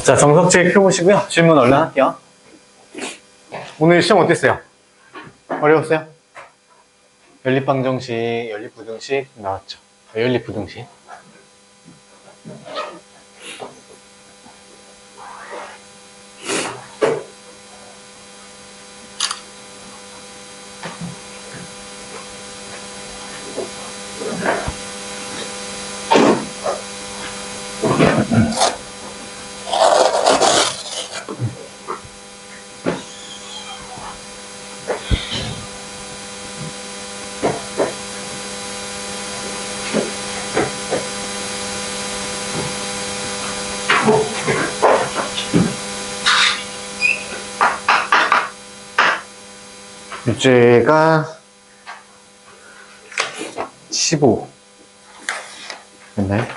자, 정석 체크해보시고요. 질문 얼른 할게요. 오늘 시험 어땠어요? 어려웠어요? 연립방정식, 연립부등식 나왔죠. 연립부등식. 유제가 15 맞나요?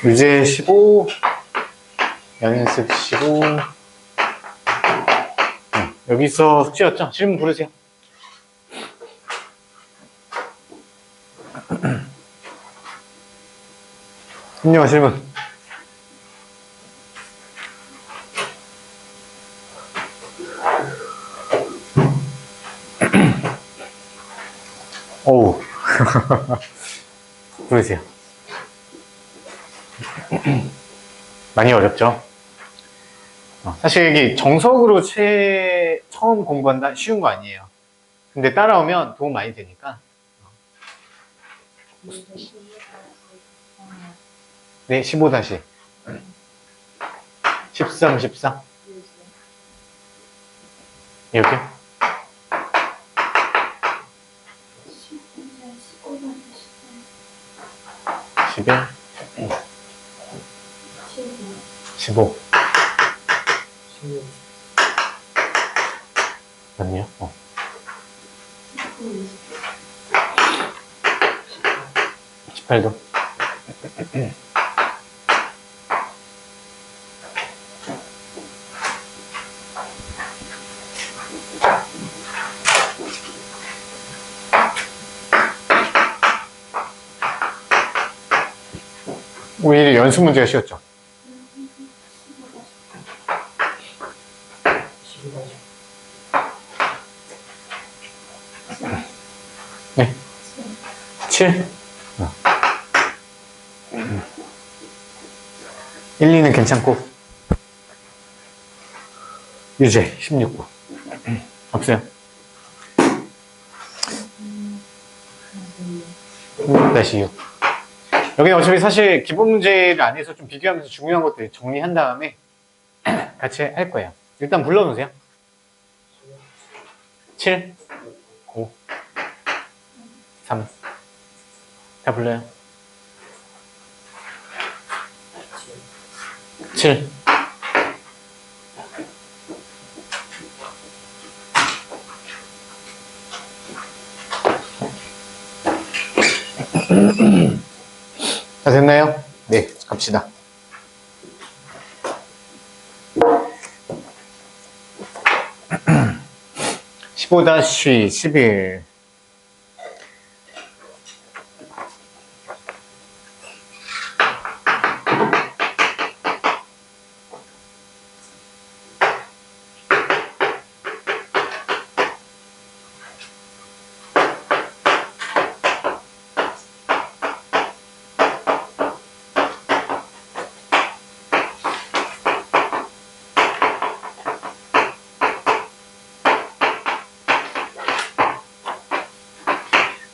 유제 15 연습 15 여기서 숙제였죠? 질문 부르세요. 김영아 질문. 오우 부르세요. 많이 어렵죠? 사실 이게 정석으로 처음 공부한다 쉬운 거 아니에요. 근데 따라오면 도움 많이 되니까. 네, 15 다시 13, 14 이렇게 11 15 맞네요. 18도 오히려 연습 문제가 쉬웠죠. 네. 7 1, 2는 괜찮고 유제 16구 없어요. 6-6 여기는 어차피 사실 기본 문제를 안 해서 좀 비교하면서 중요한 것들 정리한 다음에 같이 할 거예요. 일단 불러놓으세요. 7 5 3 다 불러요. 7 다 됐나요? 네, 갑시다. (15-11)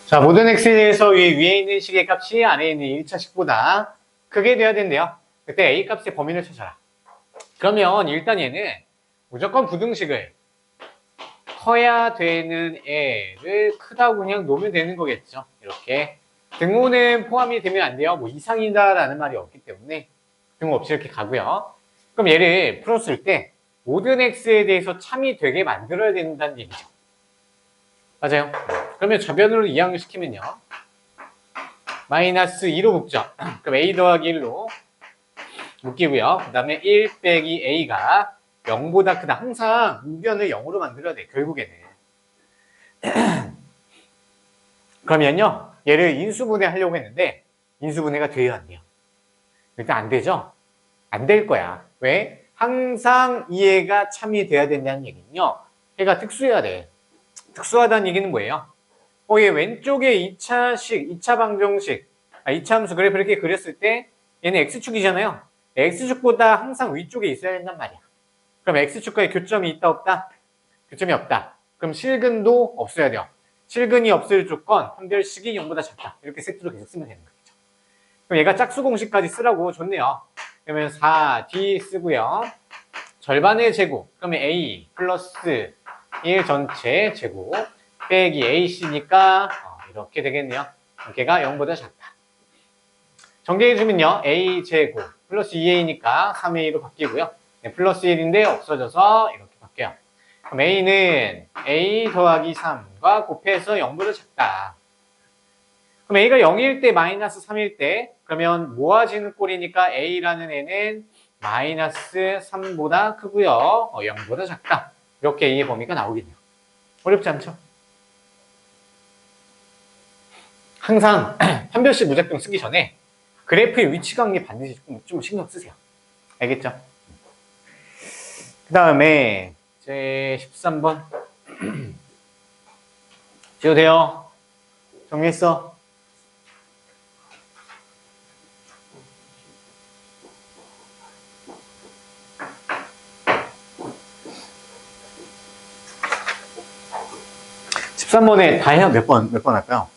자, 모든 x에 대해서 위에 있는 식의 값이 아래에 있는 1차식보다 크게 돼야 된대요. 그때 a 값의 범위를 찾아라. 그러면 일단 얘는 무조건 부등식을 커야 되는 애를 크다고 그냥 놓으면 되는 거겠죠. 이렇게 등호는 포함이 되면 안 돼요. 뭐 이상이다 라는 말이 없기 때문에 등호 없이 이렇게 가고요. 그럼 얘를 풀었을 때 모든 x에 대해서 참이 되게 만들어야 된다는 얘기죠. 맞아요. 그러면 저변으로 이항을 시키면요 마이너스 2로 묶죠. 그럼 a 더하기 1로 묶이고요. 그 다음에 1 빼기 a가 0보다 크다. 항상 우변을 0으로 만들어야 돼 결국에는. 그러면요 얘를 인수분해 하려고 했는데 인수분해가 돼요, 안 돼요? 일단 안 되죠? 안 될 거야. 왜? 항상 이해가 참이 돼야 된다는 얘기는요. 얘가 특수해야 돼. 특수하다는 얘기는 뭐예요? 얘 왼쪽에 2차 방정식, 2차 함수 그래프 이렇게 그렸을 때 얘는 X축이잖아요. X축보다 항상 위쪽에 있어야 된단 말이야. 그럼 X축과의 교점이 있다, 없다? 교점이 없다. 그럼 실근도 없어야 돼요. 실근이 없을 조건, 판별식이 0보다 작다. 이렇게 세트로 계속 쓰면 되는 거죠. 그럼 얘가 짝수 공식까지 쓰라고 좋네요. 그러면 4D 쓰고요. 절반의 제곱, 그러면 A 플러스 1 전체 제곱 빼기 AC니까 이렇게 되겠네요. 걔가 0보다 작다. 정리해주면요. A 제곱 플러스 2A니까 3A로 바뀌고요. 네, 플러스 1인데 없어져서 이렇게 바뀌어요. 그럼 A는 A 더하기 3과 곱해서 0보다 작다. 그럼 A가 0일 때 마이너스 3일 때 그러면 모아지는 꼴이니까 A라는 애는 마이너스 3보다 크고요. 0보다 작다. 이렇게 A의 범위가 나오겠네요. 어렵지 않죠? 항상 판별식 무작정 쓰기 전에 그래프의 위치 관계 반드시 좀 신경 쓰세요. 알겠죠? 그 다음에 제 13번 지워도 돼요? 정리했어? (13번에) 다해요? 몇 번 할까요?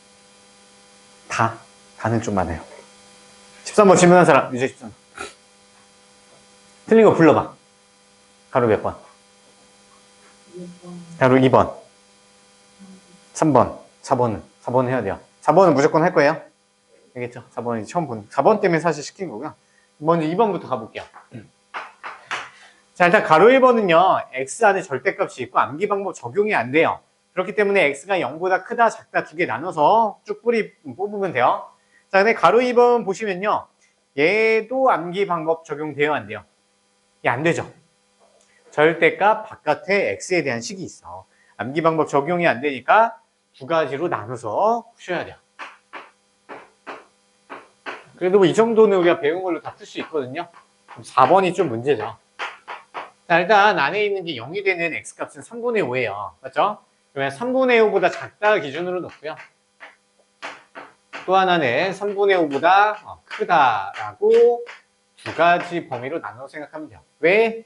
다는 좀 많아요. 13번 질문한 사람, 유재 13번. 틀린 거 불러봐. 가로 몇 번? 가로 2번. 3번. 4번은 해야 돼요. 4번은 무조건 할 거예요. 알겠죠? 4번은 처음 보는. 4번 때문에 사실 시킨 거고요. 먼저 2번부터 가볼게요. 자, 일단 가로 1번은요, x 안에 절대값이 있고 암기 방법 적용이 안 돼요. 그렇기 때문에 x가 0보다 크다, 작다 두 개 나눠서 쭉 뽑으면 돼요. 자, 근데 가로 2번 보시면요. 얘도 암기 방법 적용돼요, 안 돼요? 얘 안 되죠? 절대값 바깥에 x에 대한 식이 있어. 암기 방법 적용이 안 되니까 두 가지로 나눠서 푸셔야 돼요. 그래도 뭐 이 정도는 우리가 배운 걸로 다 풀 수 있거든요. 4번이 좀 문제죠. 자, 일단 안에 있는 게 0이 되는 x값은 3분의 5예요. 맞죠? 그러면 3분의 5보다 작다 기준으로 놓고요. 또 하나는 3분의 5보다 크다라고 두 가지 범위로 나눠 생각하면 돼요. 왜?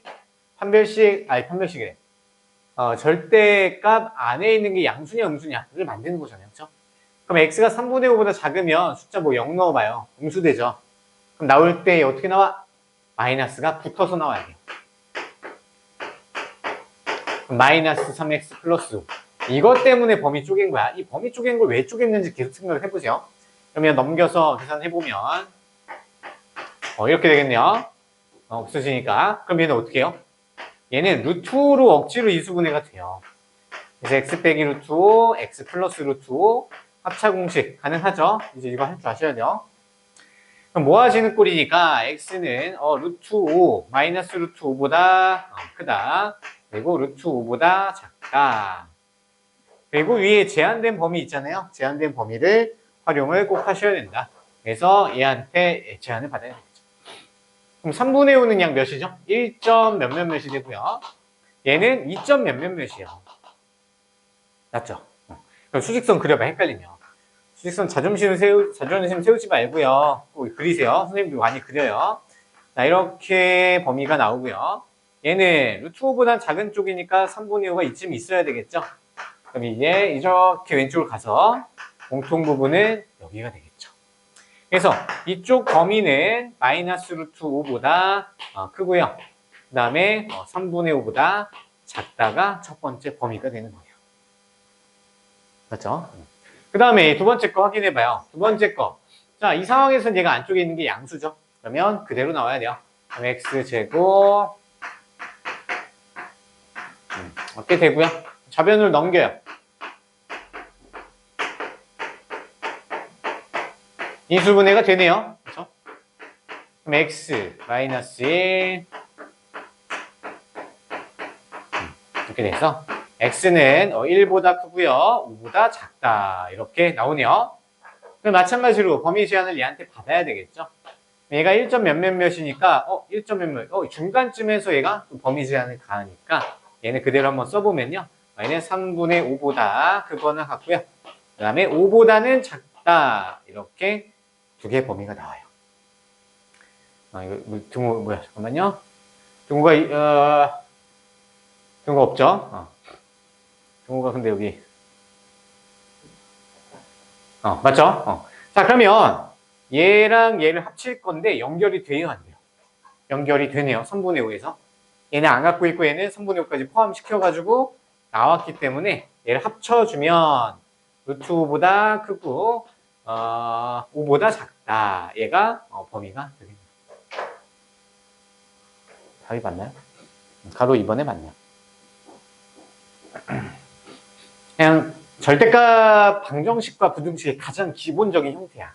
판별식이래. 절대값 안에 있는 게 양수냐 음수냐를 만드는 거잖아요. 그렇죠? 그럼 x가 3분의 5보다 작으면 숫자 뭐 0 넣어봐요. 음수되죠. 그럼 나올 때 어떻게 나와? 마이너스가 붙어서 나와야 돼요. 마이너스 3x 플러스 5. 이것 때문에 범위 쪼갠 거야. 이 범위 쪼갠 걸 왜 쪼갰는지 계속 생각을 해보세요. 그러면 넘겨서 계산해보면 이렇게 되겠네요. 없어지니까. 그럼 얘는 어떻게 해요? 얘는 루트로 억지로 이수분해가 돼요. 그래서 x 빼기 루트 5, x 플러스 루트 5 합차 공식 가능하죠? 이제 이거 할 줄 아셔야 돼요. 그럼 모아지는 꼴이니까 x는 루트 5 마이너스 루트 5보다 크다. 그리고 루트 5보다 작다. 그리고 위에 제한된 범위 있잖아요. 제한된 범위를 활용을 꼭 하셔야 된다. 그래서 얘한테 제한을 받아야 되겠죠. 그럼 3분의 5는 약 몇이죠? 1점 몇몇이 되고요. 얘는 2점 몇몇이에요. 맞죠? 그럼 수직선 그려봐 헷갈리면. 수직선 자존심 세우지 말고요. 꼭 그리세요. 선생님도 많이 그려요. 자, 이렇게 범위가 나오고요. 얘는 루트 5보다 작은 쪽이니까 3분의 5가 이쯤 있어야 되겠죠? 그럼 이제 이렇게 왼쪽으로 가서 공통 부분은 여기가 되겠죠. 그래서 이쪽 범위는 마이너스 루트 5보다 크고요. 그 다음에 3분의 5보다 작다가 첫 번째 범위가 되는 거예요. 맞죠? 그 다음에 두 번째 거 확인해봐요. 두 번째 거. 자, 이 상황에서는 얘가 안쪽에 있는 게 양수죠. 그러면 그대로 나와야 돼요. 그럼 x제곱 이렇게 되고요. 좌변으로 넘겨요. 인수분해가 되네요. 그렇죠? 그럼 x 마이너스 1 이렇게 돼서 x는 1보다 크고요. 5보다 작다. 이렇게 나오네요. 그럼 마찬가지로 범위 제한을 얘한테 받아야 되겠죠. 얘가 1점 몇몇몇이니까 1점 몇몇 중간쯤에서 얘가 범위 제한을 가하니까 얘는 그대로 한번 써보면요. 얘는 3분의 5보다 크거나 같고요. 그 다음에 5보다는 작다. 이렇게 두 개의 범위가 나와요. 이거 등호 뭐야? 잠깐만요. 등호가 등호가 없죠? 등호가 근데 여기 맞죠? 자, 그러면 얘랑 얘를 합칠 건데 연결이 돼요, 안 돼요? 연결이 되네요. 3분의 5에서. 얘는 안 갖고 있고 얘는 3분의 5까지 포함시켜가지고 나왔기 때문에 얘를 합쳐주면 루트 5보다 크고 5보다 작다. 얘가 범위가 되겠네요. 답이 맞나요? 가로 2번에 맞네요. 그냥 절대값 방정식과 부등식의 가장 기본적인 형태야.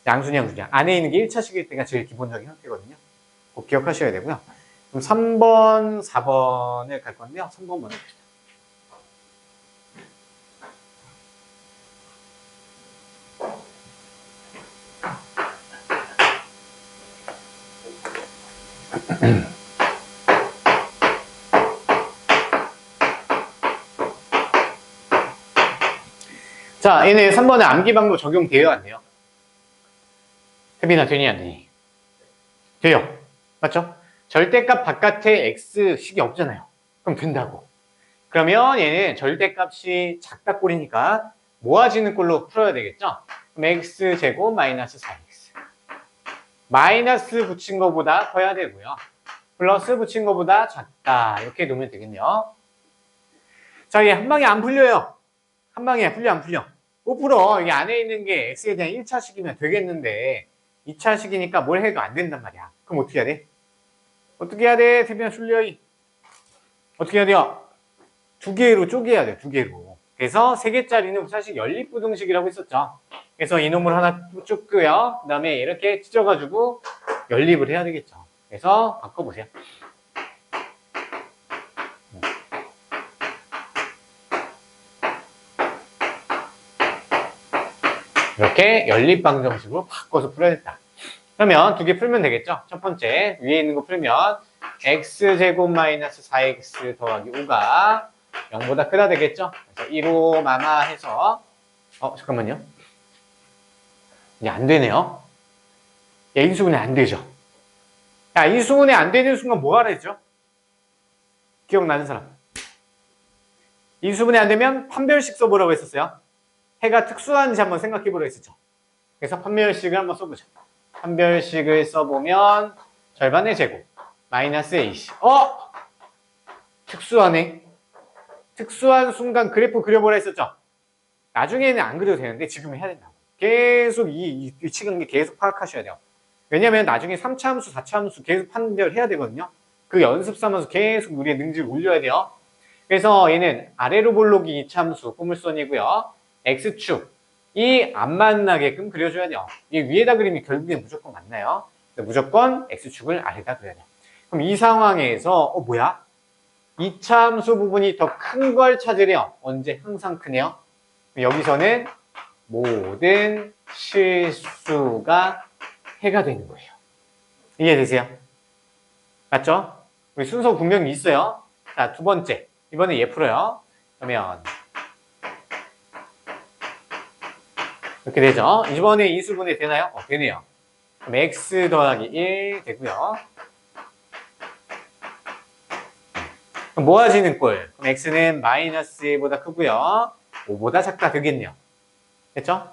양수냐, 양수냐. 안에 있는 게 1차식일 때가 제일 기본적인 형태거든요. 꼭 기억하셔야 되고요. 그럼 3번, 4번을 갈 건데요. 3번 먼저 봅시다. 자, 얘네 3번에 암기방법 적용돼요, 안 돼요? 혜빈아, 되니, 안 되니? 돼요. 맞죠? 절대값 바깥에 x식이 없잖아요. 그럼 된다고. 그러면 얘는 절대값이 작다 꼴이니까 모아지는 꼴로 풀어야 되겠죠? 그럼 x제곱 마이너스 4x. 마이너스 붙인 거보다 커야 되고요. 플러스 붙인 거보다 작다. 이렇게 놓으면 되겠네요. 자, 얘 한 방에 안 풀려요. 한 방에 풀려, 안 풀려? 못 풀어. 여기 안에 있는 게 x에 대한 1차식이면 되겠는데 2차식이니까 뭘 해도 안 된단 말이야. 그럼 어떻게 해야 돼? 어떻게 해야 돼? 태빈아, 줄려. 어떻게 해야 돼요? 두 개로 쪼개야 돼요. 두 개로. 그래서 세 개짜리는 사실 연립부등식이라고 했었죠. 그래서 이놈을 하나 쭉 끄요. 그 다음에 이렇게 찢어가지고 연립을 해야 되겠죠. 그래서 바꿔보세요. 이렇게 연립방정식으로 바꿔서 풀어야겠다. 그러면 두 개 풀면 되겠죠? 첫 번째, 위에 있는 거 풀면 x제곱 마이너스 4x 더하기 5가 0보다 크다 되겠죠? 그래서 1호 마마 해서 잠깐만요. 이제 안 되네요. 야, 인수분해 안 되죠? 야, 인수분해 안 되는 순간 뭐 하라 했죠? 기억나는 사람? 인수분해 안 되면 판별식 써보라고 했었어요. 해가 특수한지 한번 생각해보라고 했었죠. 그래서 판별식을 한번 써보죠. 판별식을 써보면 절반의 제곱 마이너스 AC. 특수하네. 특수한 순간 그래프 그려보라 했었죠. 나중에는 안 그려도 되는데 지금은 해야 된다고. 계속 이 위치관계 계속 파악하셔야 돼요. 왜냐면 나중에 3차 함수, 4차 함수 계속 판별해야 되거든요. 그 연습 삼아서 계속 우리의 능지를 올려야 돼요. 그래서 얘는 아래로 볼록이 2차 함수 꼬물선이고요. X축이 안 만나게끔 그려줘야 돼요. 이 위에다 그림이 결국엔 무조건 맞나요? 무조건 X축을 아래다 그려야 돼요. 그럼 이 상황에서 뭐야? 2차 함수 부분이 더 큰 걸 찾으래요. 언제? 항상 크네요. 여기서는 모든 실수가 해가 되는 거예요. 이해되세요? 맞죠? 우리 순서 분명히 있어요. 자, 두 번째. 이번에 얘 풀어요. 그러면 이렇게 되죠. 이번에 인수분해 되나요? 되네요. 그럼 x 더하기 1 되고요. 그럼 모아지는 꼴. 그럼 x는 마이너스 1보다 크고요. 5보다 작다 되겠네요. 됐죠?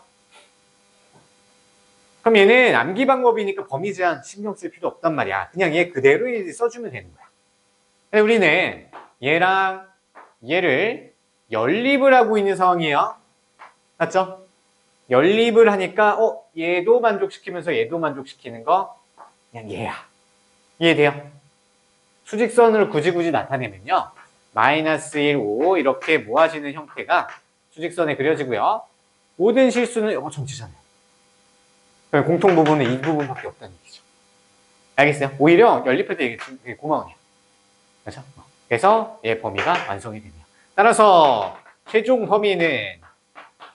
그럼 얘는 암기 방법이니까 범위 제한 신경 쓸 필요 없단 말이야. 그냥 얘 그대로 써주면 되는 거야. 근데 우리는 얘랑 얘를 연립을 하고 있는 상황이에요. 맞죠? 연립을 하니까 얘도 만족시키면서 얘도 만족시키는 거 그냥 얘야. 이해돼요? 수직선으로 굳이 나타내면요. 마이너스 1, 5 이렇게 모아지는 형태가 수직선에 그려지고요. 모든 실수는 정치잖아요. 그럼 공통 부분은 이 부분밖에 없다는 얘기죠. 알겠어요? 오히려 연립할 때 되게 고마워요. 그렇죠? 그래서 얘 범위가 완성이 되네요. 따라서 최종 범위는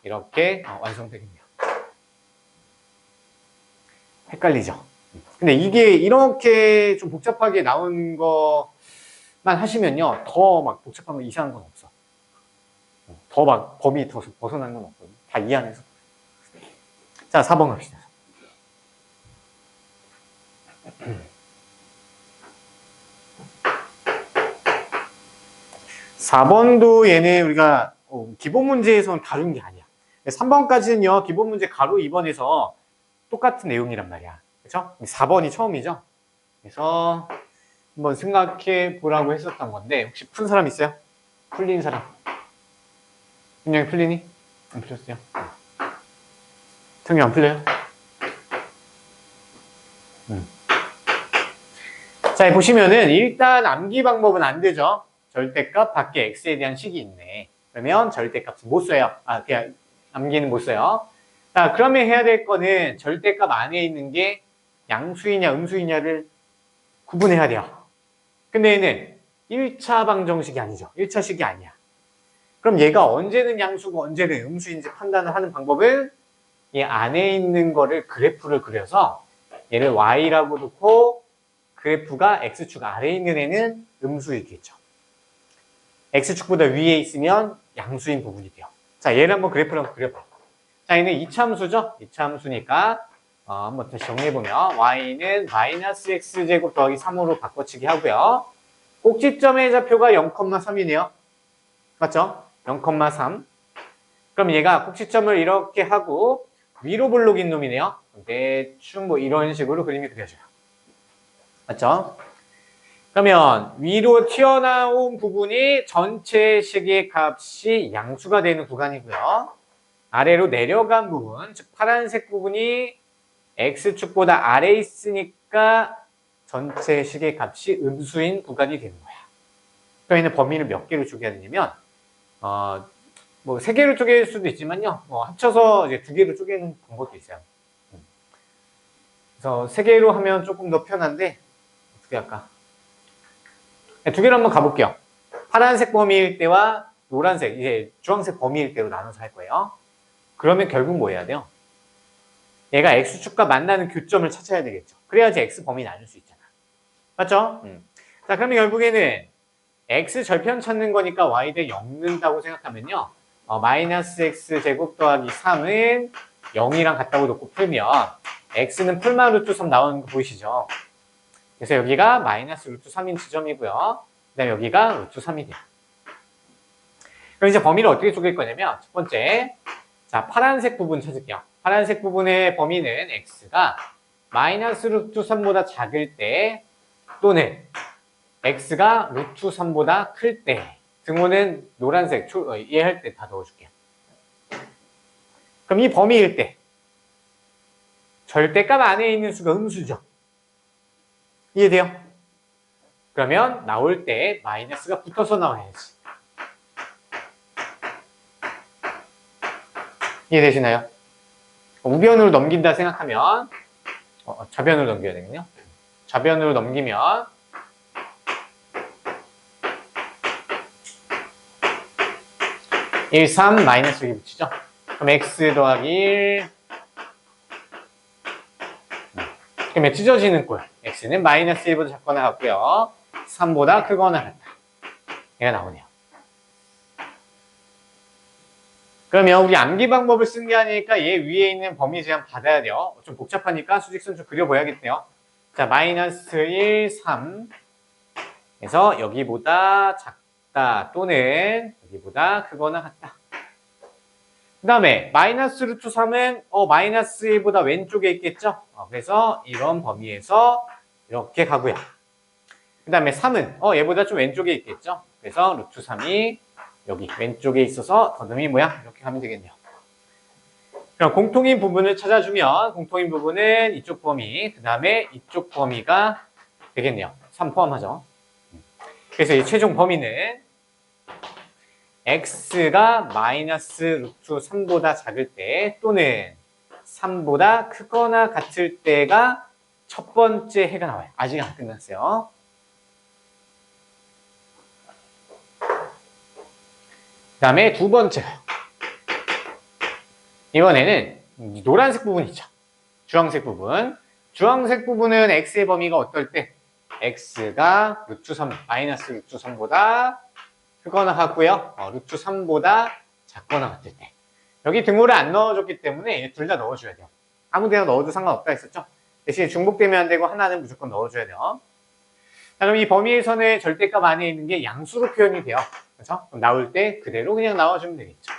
이렇게 완성되겠네요. 헷갈리죠. 근데 이게 이렇게 좀 복잡하게 나온 것만 하시면요. 더 막 복잡한 거 이상한 건 없어. 더 막 범위 더 벗어난 건 없거든요. 다 이 안에서. 자, 4번 갑시다. 4번도 얘는 우리가 기본 문제에서는 다룬 게 아니야. 3번까지는요, 기본 문제 가로 2번에서 똑같은 내용이란 말이야. 그쵸? 4번이 처음이죠? 그래서 한번 생각해 보라고 했었던 건데, 혹시 푼 사람 있어요? 풀린 사람? 분명히 풀리니? 안 풀렸어요? 성경 안 풀려요? 자, 보시면은 일단 암기 방법은 안 되죠. 절대값 밖에 x에 대한 식이 있네. 그러면 절대값은 못 써요. 그냥 암기는 못 써요. 자, 그러면 해야 될 거는 절대값 안에 있는 게 양수이냐 음수이냐를 구분해야 돼요. 근데 얘는 1차 방정식이 아니죠. 1차식이 아니야. 그럼 얘가 언제는 양수고 언제는 음수인지 판단을 하는 방법은 이 안에 있는 거를 그래프를 그려서 얘를 y라고 놓고 그래프가 x축 아래에 있는 애는 음수이겠죠. x축보다 위에 있으면 양수인 부분이 돼요. 자, 얘를 한번 그래프를 한번 그려봐. 자, 얘는 이차함수죠? 이차함수니까 한번 다시 정리해보면 y는 마이너스 x제곱 더하기 3으로 바꿔치기 하고요. 꼭지점의 좌표가 0,3이네요. 맞죠? 0,3. 그럼 얘가 꼭지점을 이렇게 하고 위로 볼록인 놈이네요. 대충 뭐 이런 식으로 그림이 그려져요. 맞죠? 그러면 위로 튀어나온 부분이 전체 식의 값이 양수가 되는 구간이고요. 아래로 내려간 부분, 즉 파란색 부분이 x축보다 아래에 있으니까 전체 식의 값이 음수인 구간이 되는 거야. 그러니까 얘는 범위를 몇 개로 쪼개야 되냐면 뭐 3개로 쪼갤 수도 있지만요. 합쳐서 이제 2개로 쪼개는 방법도 있어요. 그래서 3개로 하면 조금 더 편한데 어떻게 할까? 2개로 한번 가볼게요. 파란색 범위일 때와 노란색, 이제 주황색 범위일 때로 나눠서 할 거예요. 그러면 결국 뭐 해야 돼요? 얘가 x축과 만나는 교점을 찾아야 되겠죠. 그래야지 x 범위 나눌 수 있잖아. 맞죠? 자, 그러면 결국에는 x 절편 찾는 거니까 y 대 0는다고 생각하면요. 마이너스 x제곱 더하기 3은 0이랑 같다고 놓고 풀면 x는 풀만 루트 3 나오는 거 보이시죠? 그래서 여기가 마이너스 루트 3인 지점이고요. 그 다음에 여기가 루트 3이 돼요. 그럼 이제 범위를 어떻게 쪼갤 거냐면 첫 번째, 자, 파란색 부분 찾을게요. 파란색 부분의 범위는 x가 마이너스 루트 3보다 작을 때 또는 x가 루트 3보다 클 때 등호는 노란색 이해할 때 다 넣어줄게요. 그럼 이 범위일 때 절대값 안에 있는 수가 음수죠. 이해돼요? 그러면 나올 때 마이너스가 붙어서 나와야지. 이해되시나요? 우변으로 넘긴다 생각하면 좌변으로 넘겨야 되겠네요. 좌변으로 넘기면 1, 3 마이너스 여기 붙이죠. 그럼 x 더하기 1 그러면 찢어지는 꼴 x는 마이너스 1보다 작거나 같고요. 3보다 크거나 같다. 얘가 나오네요. 그러면 우리 암기 방법을 쓴 게 아니니까 얘 위에 있는 범위 제한 받아야 돼요. 좀 복잡하니까 수직선 좀 그려봐야겠네요. 자, 마이너스 1, 3 그래서 여기보다 작다 또는 여기보다 크거나 같다. 그 다음에 마이너스 루트 3은 마이너스 1보다 왼쪽에 있겠죠? 그래서 이런 범위에서 이렇게 가고요. 그 다음에 3은 얘보다 좀 왼쪽에 있겠죠? 그래서 루트 3이 여기 왼쪽에 있어서 더듬이 뭐야? 이렇게 가면 되겠네요. 그럼 공통인 부분을 찾아주면 공통인 부분은 이쪽 범위, 그 다음에 이쪽 범위가 되겠네요. 3 포함하죠. 그래서 이 최종 범위는 x가 마이너스 루트 3보다 작을 때 또는 3보다 크거나 같을 때가 첫 번째 해가 나와요. 아직 안 끝났어요. 그 다음에 두 번째. 이번에는 노란색 부분 있죠. 주황색 부분. 주황색 부분은 x의 범위가 어떨 때? x가 루트 3, 마이너스 루트 3보다 크거나 같고요. 루트 3보다 작거나 같을 때. 여기 등호를 안 넣어줬기 때문에 둘 다 넣어줘야 돼요. 아무 데나 넣어도 상관없다 했었죠? 대신 중복되면 안 되고 하나는 무조건 넣어줘야 돼요. 자, 그럼 이 범위에서는 절대값 안에 있는 게 양수로 표현이 돼요. 그렇죠? 그럼 나올 때 그대로 그냥 나와주면 되겠죠.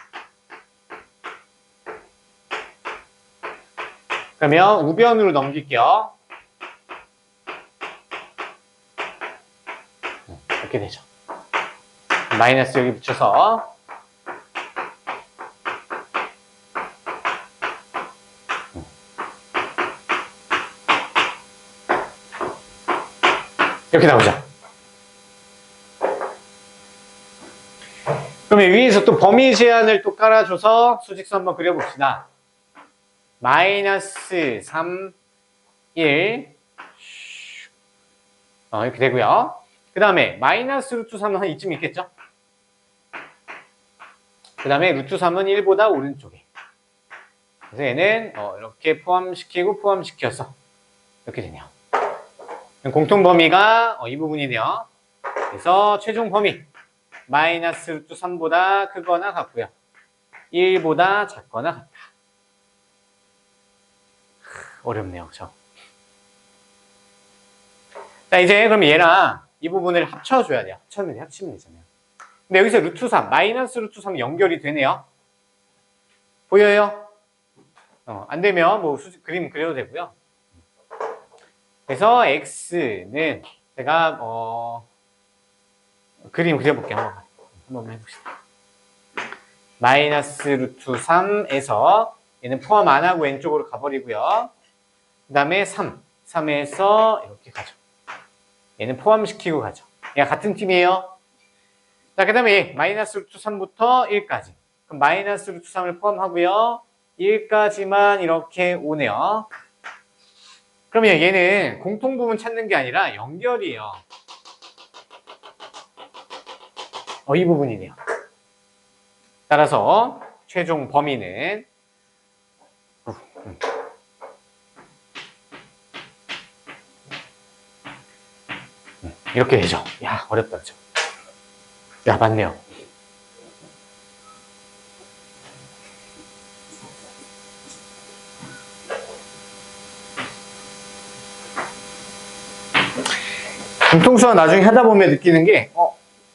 그러면 우변으로 넘길게요. 이렇게 되죠. 마이너스 여기 붙여서 이렇게 나오죠. 그러면 위에서 또 범위 제한을 또 깔아줘서 수직선 한번 그려봅시다. 마이너스 3, 1 이렇게 되고요. 그 다음에 마이너스 루트 3은 한 이쯤 있겠죠? 그 다음에 루트 3은 1보다 오른쪽에. 그래서 얘는 이렇게 포함시키고 포함시켜서 이렇게 되네요. 공통 범위가 이 부분이네요. 그래서 최종 범위 마이너스 루트 3보다 크거나 같고요. 1보다 작거나 같다. 어렵네요. 그렇죠? 자, 이제 그럼 얘랑 이 부분을 합쳐줘야 돼요. 합치면 되잖아요. 근데 여기서 루트 3, 마이너스 루트 3 연결이 되네요. 보여요? 안 되면 뭐 그림 그려도 되고요. 그래서 x는 제가 그림 그려볼게요. 한번 해봅시다. 마이너스 루트 3에서 얘는 포함 안 하고 왼쪽으로 가버리고요. 그 다음에 3에서 이렇게 가죠. 얘는 포함시키고 가죠. 얘가 같은 팀이에요. 자, 그 다음에 마이너스 루트 3부터 1까지. 그럼 마이너스 루트 3을 포함하고요. 1까지만 이렇게 오네요. 그러면 얘는 공통 부분 찾는 게 아니라 연결이에요. 이 부분이네요. 따라서 최종 범위는 이렇게 되죠. 야, 어렵다, 그죠? 야, 맞네요. 공통수학 나중에 하다 보면 느끼는 게,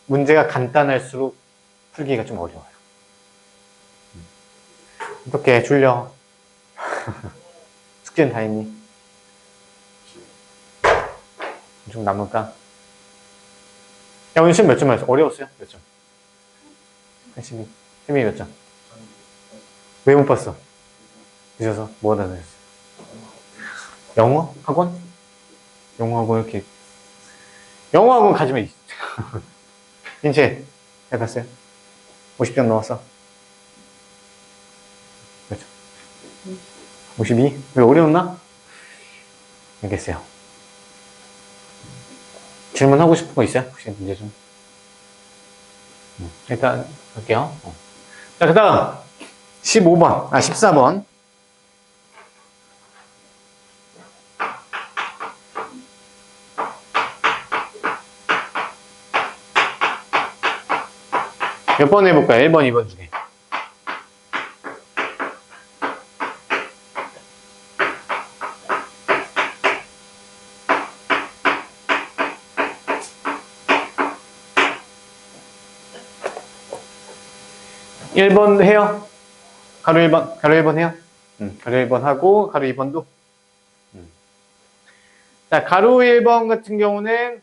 문제가 간단할수록 풀기가 좀 어려워요. 어떻게 졸려? 숙제는 다 했니? 좀 남을까? 야, 오늘 시험 몇 점 맞았어? 어려웠어요? 몇 점? 82. 혜민이 몇 점? 왜 못 봤어? 늦어서? 뭐 하다 늦었어? 영어? 학원? 영어 학원 이렇게. 영어 학원 가지면 인체 잘 갔어요? 50점 넘었어? 몇 점? 52? 왜 어려웠나? 알겠어요. 질문하고 싶은 거 있어요? 혹시 문제 좀? 일단 할게요. 자, 그 다음 15번, 14번. 몇 번 해볼까요? 1번, 2번 중에. 일 번 해요? 가로 1번 해요? 가로 1번 하고, 가로 2번도. 자, 가로 1번 같은 경우는,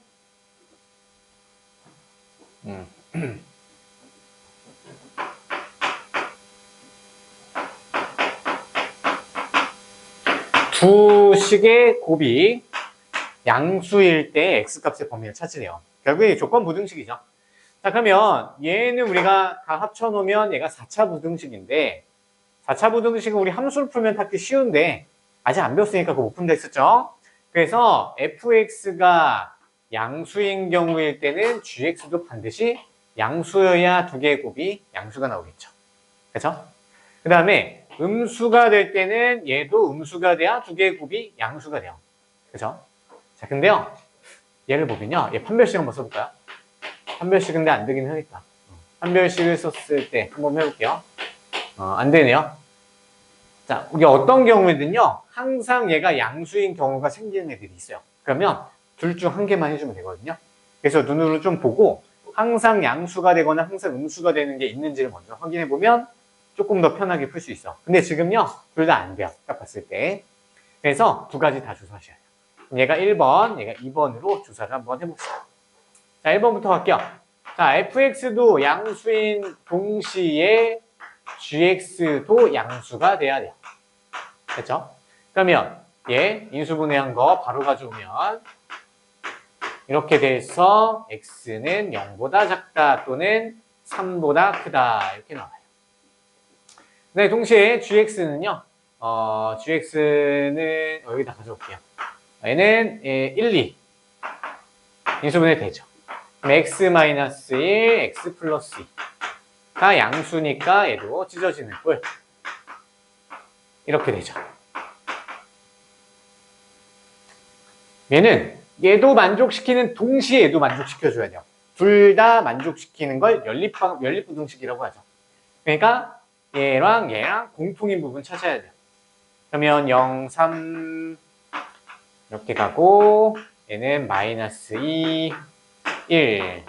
두 식의 곱이 양수일 때 x값의 범위를 찾으래요. 결국에 조건 부등식이죠. 자, 그러면 얘는 우리가 다 합쳐놓으면 얘가 4차 부등식인데 4차 부등식은 우리 함수를 풀면 찾기 쉬운데 아직 안 배웠으니까 그거 못 푼다 했었죠. 그래서 fx가 양수인 경우일 때는 gx도 반드시 양수여야 두 개의 곱이 양수가 나오겠죠. 그렇죠? 그 다음에 음수가 될 때는 얘도 음수가 돼야 두 개의 곱이 양수가 돼요. 그죠? 자, 근데요, 얘를 보면요, 얘 판별식 한번 써볼까요? 판별식 근데 안 되긴 하니까. 판별식을 썼을 때 한번 해볼게요. 안 되네요. 자, 이게 어떤 경우에는요, 항상 얘가 양수인 경우가 생기는 애들이 있어요. 그러면 둘 중 한 개만 해주면 되거든요. 그래서 눈으로 좀 보고 항상 양수가 되거나 항상 음수가 되는 게 있는지를 먼저 확인해 보면 조금 더 편하게 풀 수 있어. 근데 지금요, 둘 다 안 돼요. 딱 봤을 때. 그래서 두 가지 다 주소하셔야 돼요. 얘가 1번, 얘가 2번으로 주사를 한번 해봅시다. 자, 1번부터 갈게요. 자, fx도 양수인 동시에 gx도 양수가 돼야 돼요. 됐죠? 그러면 얘 인수분해한 거 바로 가져오면 이렇게 돼서 x는 0보다 작다 또는 3보다 크다 이렇게 나와요. 네, 동시에 gx는요. gx는 여기다 가져올게요. 얘는 1, 2 인수분해 되죠. 그럼 x-1, x 플러스 2가 양수니까 얘도 찢어지는 꼴 이렇게 되죠. 얘도 만족시키는 동시에 얘도 만족시켜줘야 돼요. 둘 다 만족시키는 걸 연립부등식이라고 하죠. 그러니까 얘랑 공통인 부분 찾아야 돼요. 그러면 0, 3 이렇게 가고 얘는 마이너스 2, 1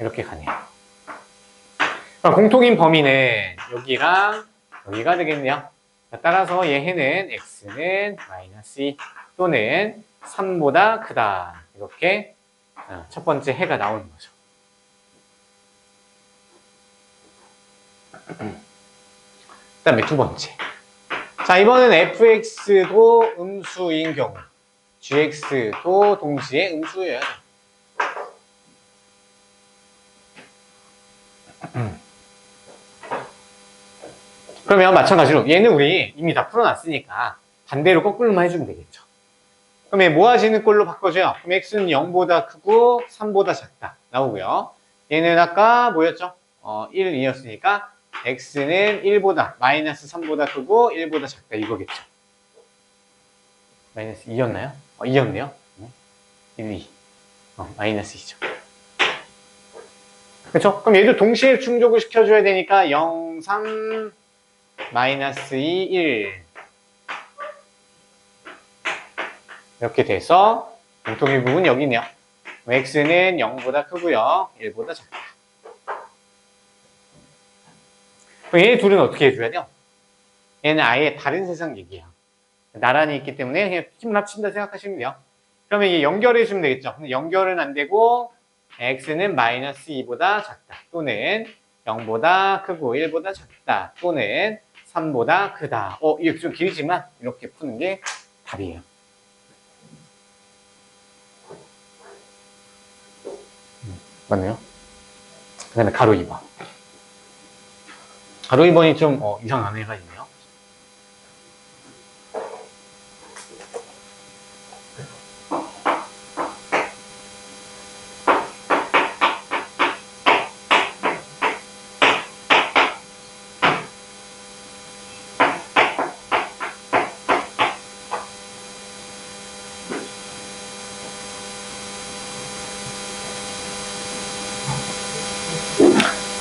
이렇게 가네요. 그럼 공통인 범위는 여기랑 여기가 되겠네요. 따라서 얘 해는 x는 마이너스 2 또는 3보다 크다. 이렇게 첫 번째 해가 나오는 거죠. 그 다음에 두 번째. 자, 이번엔 fx도 음수인 경우 gx도 동시에 음수여야 돼. 그러면 마찬가지로 얘는 우리 이미 다 풀어놨으니까 반대로 거꾸로만 해주면 되겠죠. 그러면 모아지는 꼴로 바꿔줘요. 그럼 x는 0보다 크고 3보다 작다 나오고요. 얘는 아까 뭐였죠? 1, 2였으니까 x는 1보다 마이너스 3보다 크고 1보다 작다 이거겠죠. 마이너스 2였나요? 2였네요. 1, 2 마이너스 2죠. 그렇죠? 그럼 얘도 동시에 충족을 시켜줘야 되니까 0, 3 마이너스 2, 1 이렇게 돼서 공통의 부분 여기 있네요. x는 0보다 크고요. 1보다 작다. 그럼 얘 둘은 어떻게 해줘야 돼요? 얘는 아예 다른 세상 얘기야. 나란히 있기 때문에 그냥 힘을 합친다 생각하시면 돼요. 그러면 얘 연결해주면 되겠죠. 근데 연결은 안 되고 x는 마이너스 2보다 작다. 또는 0보다 크고 1보다 작다. 또는 3보다 크다. 이게 좀 길지만 이렇게 푸는 게 답이에요. 맞네요. 그 다음에 가로 2번. 가로 2번이 좀 이상한 애가 있네요.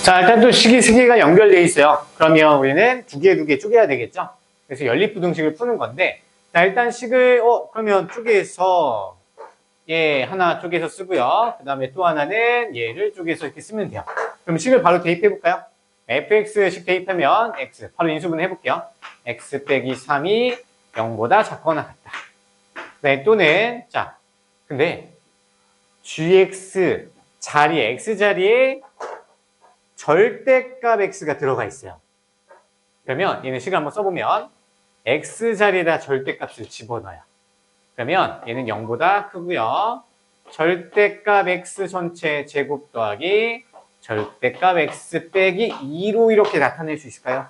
자, 일단 또 식이 연결되어 있어요. 그러면 우리는 두 개 쪼개야 되겠죠? 그래서 연립부등식을 푸는 건데, 자, 일단 식을, 그러면 쪼개서, 얘 하나 쪼개서 쓰고요. 그 다음에 또 하나는 얘를 쪼개서 이렇게 쓰면 돼요. 그럼 식을 바로 대입해 볼까요? fx식 대입하면 x, 바로 인수분해 해볼게요. x 빼기 3이 0보다 작거나 같다. 네, 또는, 자, 근데 gx 자리에, x 자리에 절대값 x가 들어가 있어요. 그러면 얘는 식을 한번 써보면 x 자리에다 절대값을 집어넣어요. 그러면 얘는 0보다 크고요. 절대값 x 전체 제곱 더하기 절대값 x 빼기 2로 이렇게 나타낼 수 있을까요?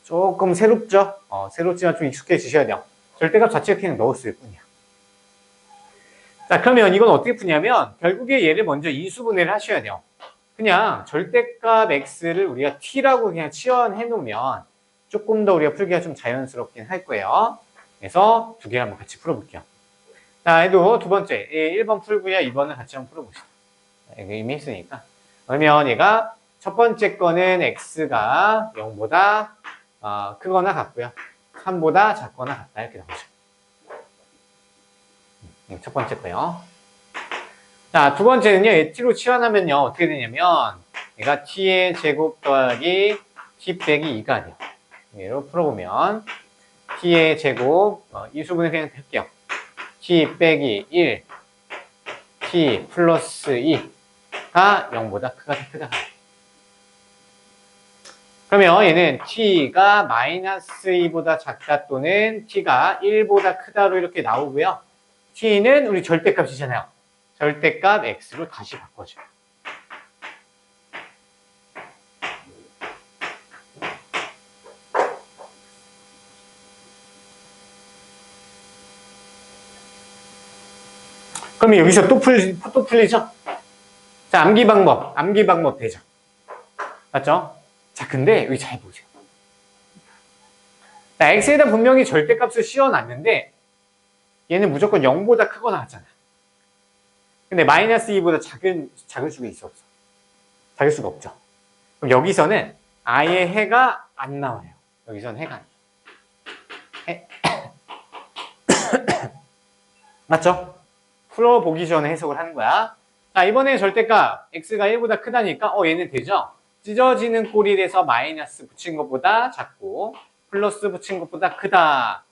조금 새롭죠? 새롭지만 좀 익숙해지셔야 돼요. 절대값 자체가 그냥 넣었을 뿐이야. 자, 그러면 이건 어떻게 푸냐면 결국에 얘를 먼저 인수분해를 하셔야 돼요. 그냥 절대값 x를 우리가 t라고 그냥 치환해 놓으면 조금 더 우리가 풀기가 좀 자연스럽긴 할 거예요. 그래서 두 개 한번 같이 풀어볼게요. 자, 얘도 두 번째 1번 풀고요. 2번은 같이 한번 풀어봅시다. 이거 이미 했으니까. 그러면 얘가 첫 번째 거는 x가 0보다 크거나 같고요. 3보다 작거나 같다 이렇게 나오죠. 첫 번째 거요. 자, 두 번째는요. t로 치환하면요. 어떻게 되냐면 얘가 t의 제곱 더하기 t 빼기 2가 돼요. 얘로 풀어보면 t의 제곱 이 수분을 그냥 할게요. t 빼기 1 t 플러스 2가 0보다 크다. 그러면 얘는 t가 마이너스 2보다 작다 또는 t가 1보다 크다로 이렇게 나오고요. t는 우리 절대값이잖아요. 절대값 x로 다시 바꿔줘요. 그러면 여기서 또 풀리죠? 자, 암기 방법 되죠? 맞죠? 자, 근데 여기 잘 보세요. 자, x에다 분명히 절대값을 씌워놨는데 얘는 무조건 0보다 크거나 같잖아. 근데 마이너스 2보다 작을 수가 있어 없어? 작을 수가 없죠. 그럼 여기서는 아예 해가 안 나와요. 여기서는 해가 안 나와요. 맞죠? 풀어보기 전에 해석을 하는 거야. 자, 이번에 절대값 x가 1보다 크다니까 얘는 되죠? 찢어지는 꼴이 돼서 마이너스 붙인 것보다 작고 플러스 붙인 것보다 크다.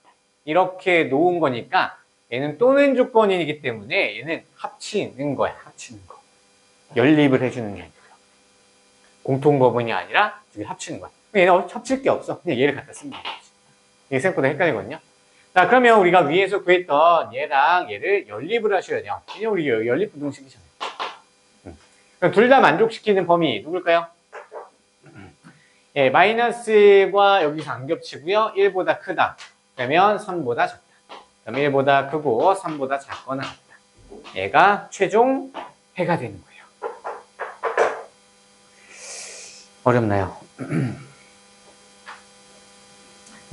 이렇게 놓은 거니까 얘는 또는 조건이기 때문에 얘는 합치는 거야. 합치는 거. 연립을 해주는 게 아니고요. 공통법원이 아니라 합치는 거야. 얘는 합칠 게 없어. 그냥 얘를 갖다 쓰는 거지. 이게 생각보다 헷갈리거든요. 자, 그러면 우리가 위에서 구했던 얘랑 얘를 연립을 하셔야 돼요. 그냥 우리 연립부등식이잖아요. 그럼 둘 다 만족시키는 범위 누굴까요? 예, 마이너스가 여기서 안 겹치고요. 1보다 크다. 그러면 3보다 작다. 그럼 1보다 크고 3보다 작거나 같다. 얘가 최종 해가 되는 거예요. 어렵나요?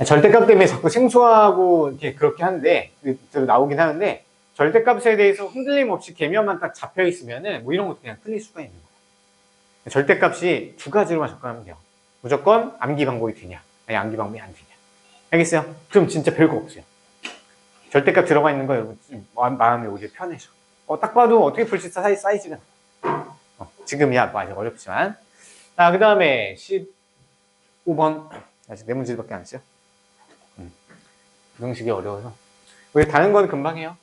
절대값 때문에 자꾸 생소하고 이렇게 그렇게 하는데 나오긴 하는데 절대값에 대해서 흔들림 없이 개념만 딱 잡혀 있으면은 뭐 이런 것도 그냥 틀릴 수가 있는 거예요. 절대값이 두 가지로만 접근하면 돼요. 무조건 암기 방법이 되냐, 아니 암기 방법이 안 되냐. 알겠어요? 그럼 진짜 별거 없어요. 절대값 들어가 있는 거 여러분 마음이 오히려 편해져. 딱 봐도 어떻게 풀지 사이즈가 지금이야 뭐 아직 어렵지만. 자, 그 다음에 15번 아직 네 문제밖에 안 했어요. 부등식이 어려워서 왜 다른 건 금방 해요.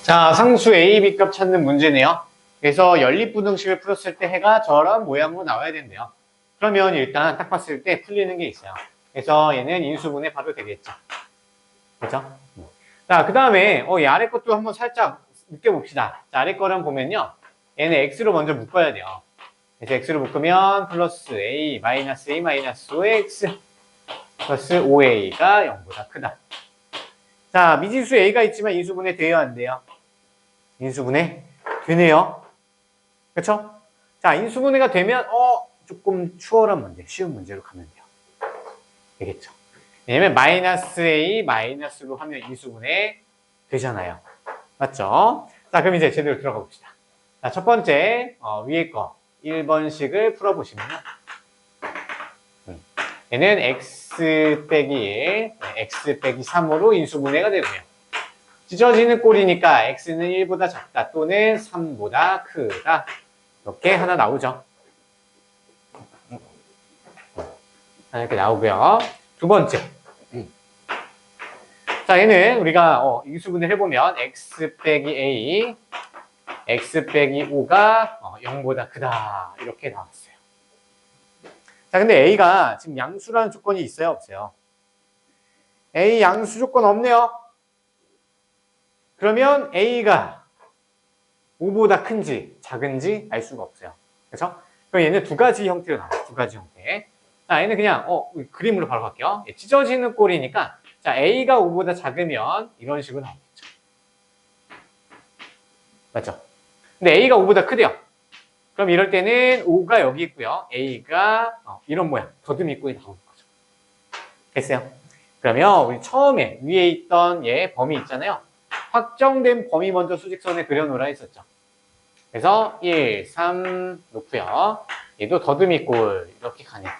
자, 상수 A, B 값 찾는 문제네요. 그래서 연립부등식을 풀었을 때 해가 저런 모양으로 나와야 된대요. 그러면 일단 딱 봤을 때 풀리는 게 있어요. 그래서 얘는 인수분해 봐도 되겠죠. 그렇죠? 자, 그 다음에 이 아래 것도 한번 살짝 묶여봅시다. 자, 아래 거를 보면요. 얘는 x로 먼저 묶어야 돼요. 그래서 x로 묶으면 플러스 a 마이너스 5x 플러스 5a가 0보다 크다. 자, 미지수 a가 있지만 인수분해 돼요, 안 돼요? 인수분해 되네요. 그렇죠? 자, 인수분해가 되면 조금 추월한 문제, 쉬운 문제로 가면 돼요. 되겠죠? 왜냐면 마이너스 a 마이너스로 하면 인수분해 되잖아요. 맞죠? 자, 그럼 이제 제대로 들어가 봅시다. 자, 첫 번째 위에 거 1번식을 풀어보시면 얘는 x 빼기 1, x 빼기 3으로 인수분해가 되고요. 찢어지는 꼴이니까 x는 1보다 작다 또는 3보다 크다. 이렇게 하나 나오죠. 이렇게 나오고요. 두 번째. 자, 얘는 우리가 인수분해를 해보면 x 빼기 a, x 빼기 5가 0보다 크다. 이렇게 나왔어요. 자, 근데 A가 지금 양수라는 조건이 있어요, 없어요? A 양수 조건 없네요. 그러면 A가 5보다 큰지 작은지 알 수가 없어요. 그렇죠? 그럼 얘는 두 가지 형태로 나와요. 두 가지 형태. 자, 얘는 그냥 그림으로 바로 갈게요. 찢어지는 꼴이니까 자, A가 5보다 작으면 이런 식으로 나오겠죠. 맞죠? 근데 A가 5보다 크대요. 그럼 이럴 때는 5가 여기 있고요. A가 이런 모양, 더듬이 꼴이 나오는 거죠. 됐어요? 그러면 우리 처음에 위에 있던 얘 범위 있잖아요. 확정된 범위 먼저 수직선에 그려놓으라 했었죠. 그래서 1, 3 놓고요. 얘도 더듬이 꼴 이렇게 가네요.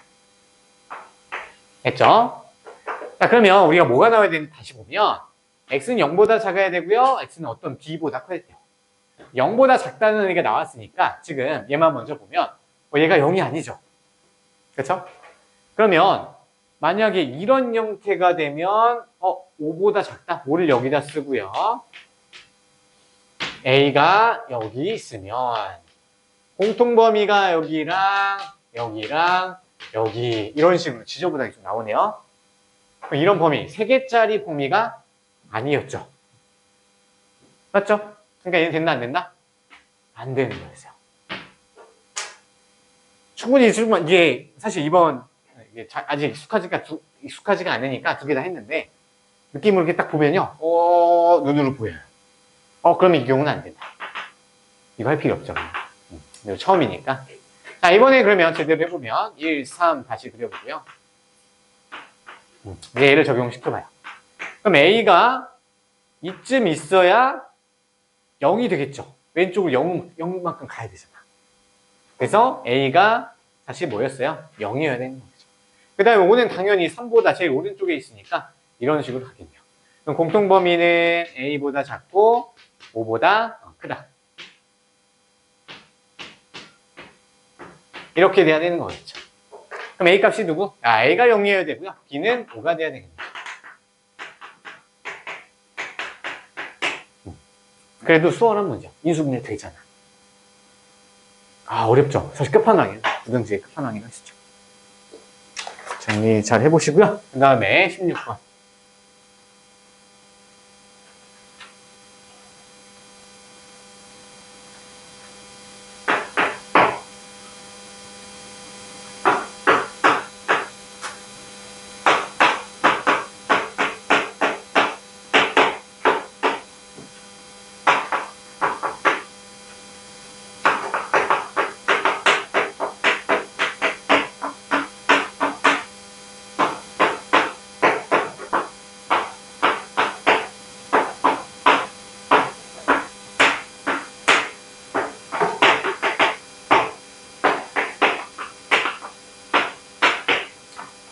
했죠? 자, 그러면 우리가 뭐가 나와야 되는지 다시 보면 x는 0보다 작아야 되고요. x는 어떤 b보다 커야 돼요. 0보다 작다는 얘기가 나왔으니까 지금 얘만 먼저 보면 얘가 0이 아니죠. 그렇죠? 그러면 만약에 이런 형태가 되면 5보다 작다. 5를 여기다 쓰고요. A가 여기 있으면 공통범위가 여기랑 여기랑 여기 이런 식으로 지저분하게 좀 나오네요. 이런 범위, 3개짜리 범위가 아니었죠. 맞죠? 그러니까 얘는 된다 안 된다? 안 되는 거였어요. 충분히 이게 사실 이번 아직 익숙하지가 않으니까 두 개 다 했는데 느낌으로 이렇게 딱 보면요. 눈으로 보여요. 그러면 이 경우는 안 된다. 이거 할 필요 없죠. 이거 처음이니까. 자, 이번에 그러면 제대로 해보면 1, 3 다시 그려보고요. 이제 얘를 적용시켜봐요. 그럼 A가 이쯤 있어야 0이 되겠죠. 왼쪽으로 0만큼 가야 되잖아. 그래서 A가 다시 뭐였어요? 0이어야 되는 거죠. 그 다음에 5는 당연히 3보다 제일 오른쪽에 있으니까 이런 식으로 가겠네요. 그럼 공통범위는 A보다 작고 5보다 크다. 이렇게 돼야 되는 거겠죠. 그럼 A 값이 누구? A가 0이어야 되고요. B는 5가 돼야 되겠네요. 그래도 수월한 문제. 인수분해 되잖아. 어렵죠. 사실 끝판왕이에요. 부등식의 끝판왕이라 하시죠. 정리 잘 해보시고요. 그 다음에 16번.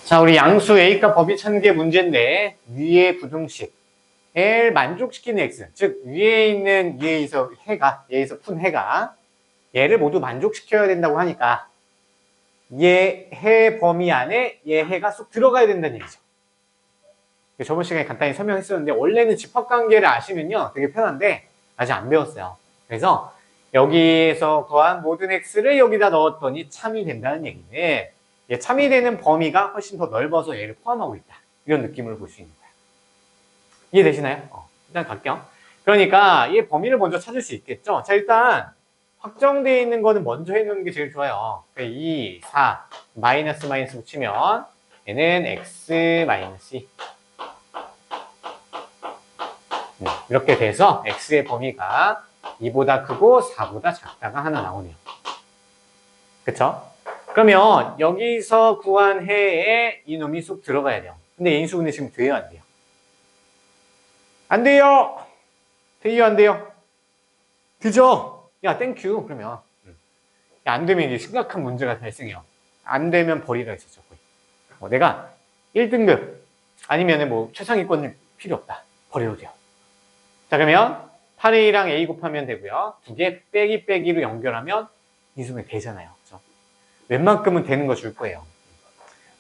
자, 우리 양수 A값 법이 찾는 게 문제인데 위의 부등식 L 만족시키는 X, 즉 위에 있는 얘에서 푼 해가 얘를 모두 만족시켜야 된다고 하니까 얘 해 범위 안에 얘 해가 쏙 들어가야 된다는 얘기죠. 저번 시간에 간단히 설명했었는데 원래는 집합관계를 아시면요 되게 편한데 아직 안 배웠어요. 그래서 여기에서 구한 모든 X를 여기다 넣었더니 참이 된다는 얘기는 얘 참이 되는 범위가 훨씬 더 넓어서 얘를 포함하고 있다. 이런 느낌을 볼 수 있는 거예요. 이해되시나요? 일단 갈게요. 그러니까 얘 범위를 먼저 찾을 수 있겠죠? 자, 일단 확정되어 있는 거는 먼저 해놓는 게 제일 좋아요. 2, 4, 마이너스 붙이면 얘는 x 마이너스 2. 이렇게 돼서 x의 범위가 2보다 크고 4보다 작다가 하나 나오네요. 그쵸? 그러면 여기서 구한 해에 이놈이 쏙 들어가야 돼요. 근데 인수분해 지금 돼요, 안 돼요? 안 돼요! 돼요, 안 돼요? 되죠? 야, 땡큐. 그러면. 야, 안 되면 이제 심각한 문제가 발생해요. 안 되면 버리라 했었죠, 거의. 내가 1등급 아니면 뭐 최상위권은 필요 없다. 버려도 돼요. 자, 그러면 8A랑 A 곱하면 되고요. 두 개 빼기로 연결하면 인수분해 되잖아요. 그렇죠? 웬만큼은 되는 거 줄 거예요.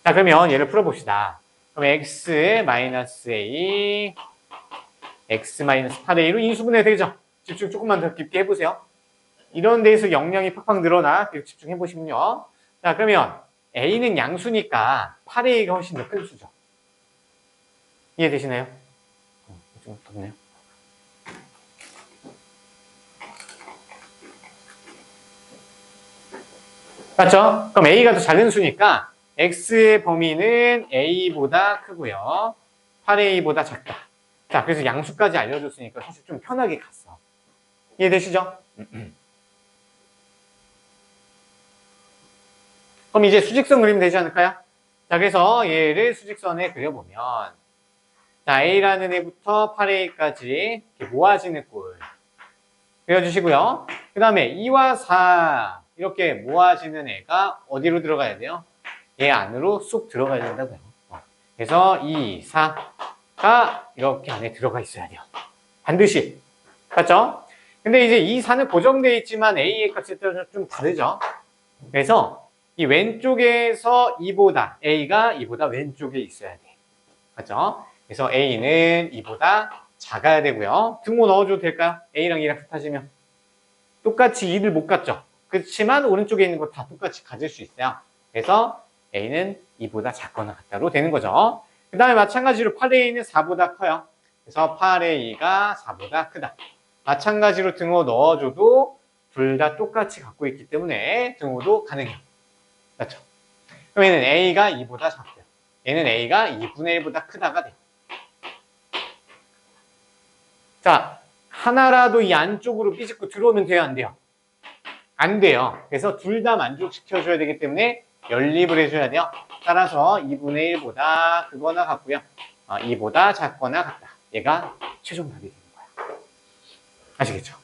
자, 그러면 얘를 풀어봅시다. 그럼 x 마이너스 a x 마이너스 8a로 인수분해 되죠? 집중 조금만 더 깊게 해보세요. 이런 데에서 역량이 팍팍 늘어나. 집중해보시면요. 자, 그러면 A는 양수니까 8A가 훨씬 더 큰 수죠. 이해되시나요? 좀 덥네요. 맞죠? 그럼 A가 더 작은 수니까 X의 범위는 A보다 크고요. 8A보다 작다. 자, 그래서 양수까지 알려줬으니까 사실 좀 편하게 갔어. 이해되시죠? 그럼 이제 수직선 그리면 되지 않을까요? 자, 그래서 얘를 수직선에 그려보면 자, A라는 애부터 8A까지 이렇게 모아지는 꼴 그려주시고요. 그 다음에 2와 4 이렇게 모아지는 애가 어디로 들어가야 돼요? 얘 안으로 쑥 들어가야 된다고요. 그래서 2, 4가 이렇게 안에 들어가 있어야 돼요. 반드시. 맞죠? 근데 이제 2, 4는 고정되어 있지만 A의 값에 따라서 좀 다르죠? 그래서 이 왼쪽에서 2보다, A가 2보다 왼쪽에 있어야 돼. 맞죠? 그래서 A는 2보다 작아야 되고요. 등호 넣어줘도 될까요? A랑 2랑 같아지면. 똑같이 2를 못 갖죠? 그렇지만 오른쪽에 있는 거 다 똑같이 가질 수 있어요. 그래서 A는 2보다 작거나 같다로 되는 거죠. 그 다음에 마찬가지로 8A는 4보다 커요. 그래서 8A가 4보다 크다. 마찬가지로 등호 넣어줘도 둘 다 똑같이 갖고 있기 때문에 등호도 가능해요. 맞죠? 그럼 얘는 A가 2보다 작고요. 얘는 A가 2분의 1보다 크다가 돼요. 자, 하나라도 이 안쪽으로 삐집고 들어오면 돼요, 안 돼요? 안 돼요. 그래서 둘 다 만족시켜줘야 되기 때문에 연립을 해줘야 돼요. 따라서 2분의 1보다 크거나 같고요. 2보다 작거나 같다. 얘가 최종 답이 되는 거야. 아시겠죠?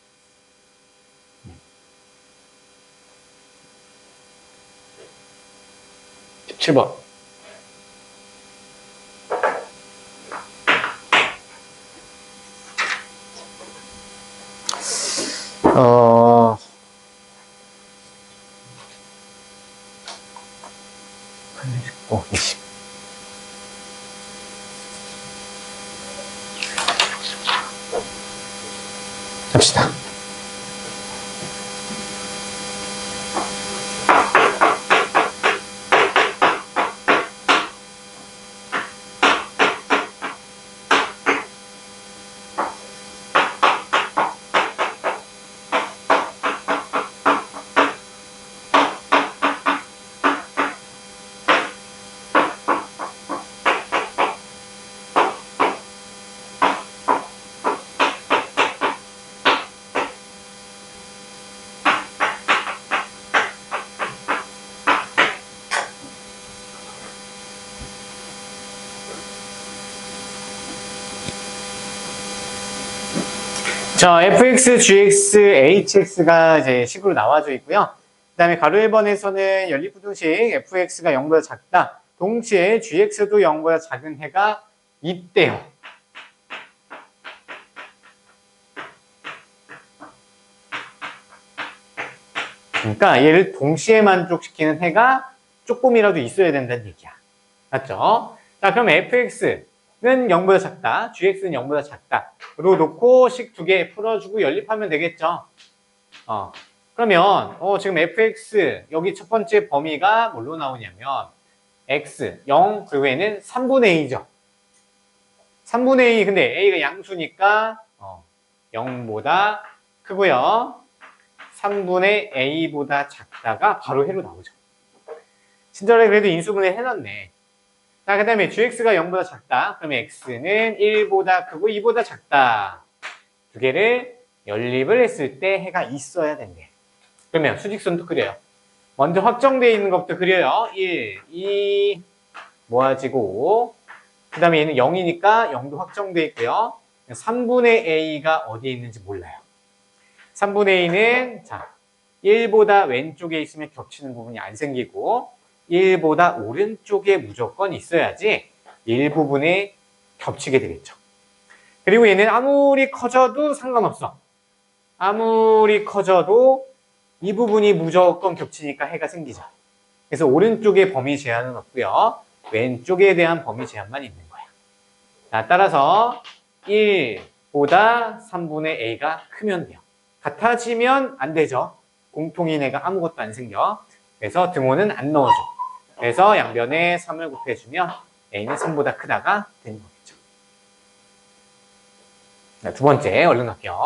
17번. 어... 20. 갑시다. 자, fx, gx, hx가 이제 식으로 나와져 있고요. 그 다음에 가로 1번에서는 연립부등식 fx가 0보다 작다. 동시에 gx도 0보다 작은 해가 있대요. 그러니까 얘를 동시에 만족시키는 해가 조금이라도 있어야 된다는 얘기야. 맞죠? 자, 그럼 fx는 0보다 작다. gx는 0보다 작다. 로 놓고 식 두 개 풀어주고 연립하면 되겠죠. 그러면 지금 fx 여기 첫 번째 범위가 뭘로 나오냐면 x 0 그리고 얘는 3분의 a죠. 3분의 a 근데 a가 양수니까 0보다 크고요. 3분의 a보다 작다가 바로 해로 나오죠. 친절하게 그래도 인수분해 해놨네. 자, 그 다음에 gx가 0보다 작다. 그러면 x는 1보다 크고 2보다 작다. 두 개를 연립을 했을 때 해가 있어야 된대. 그러면 수직선도 그려요. 먼저 확정되어 있는 것부터 그려요. 1, 2 모아지고 그 다음에 얘는 0이니까 0도 확정되어 있고요. 3분의 a가 어디에 있는지 몰라요. 3분의 a는 자 1보다 왼쪽에 있으면 겹치는 부분이 안 생기고 1보다 오른쪽에 무조건 있어야지 일부분에 겹치게 되겠죠. 그리고 얘는 아무리 커져도 상관없어. 아무리 커져도 이 부분이 무조건 겹치니까 해가 생기죠. 그래서 오른쪽에 범위 제한은 없고요. 왼쪽에 대한 범위 제한만 있는 거야. 자, 따라서 1보다 3분의 a가 크면 돼요. 같아지면 안 되죠. 공통인 애가 아무것도 안 생겨. 그래서 등호는 안 넣어줘. 그래서 양변에 3을 곱해주면 a는 3보다 크다가 되는 거겠죠. 자, 두 번째 얼른 갈게요.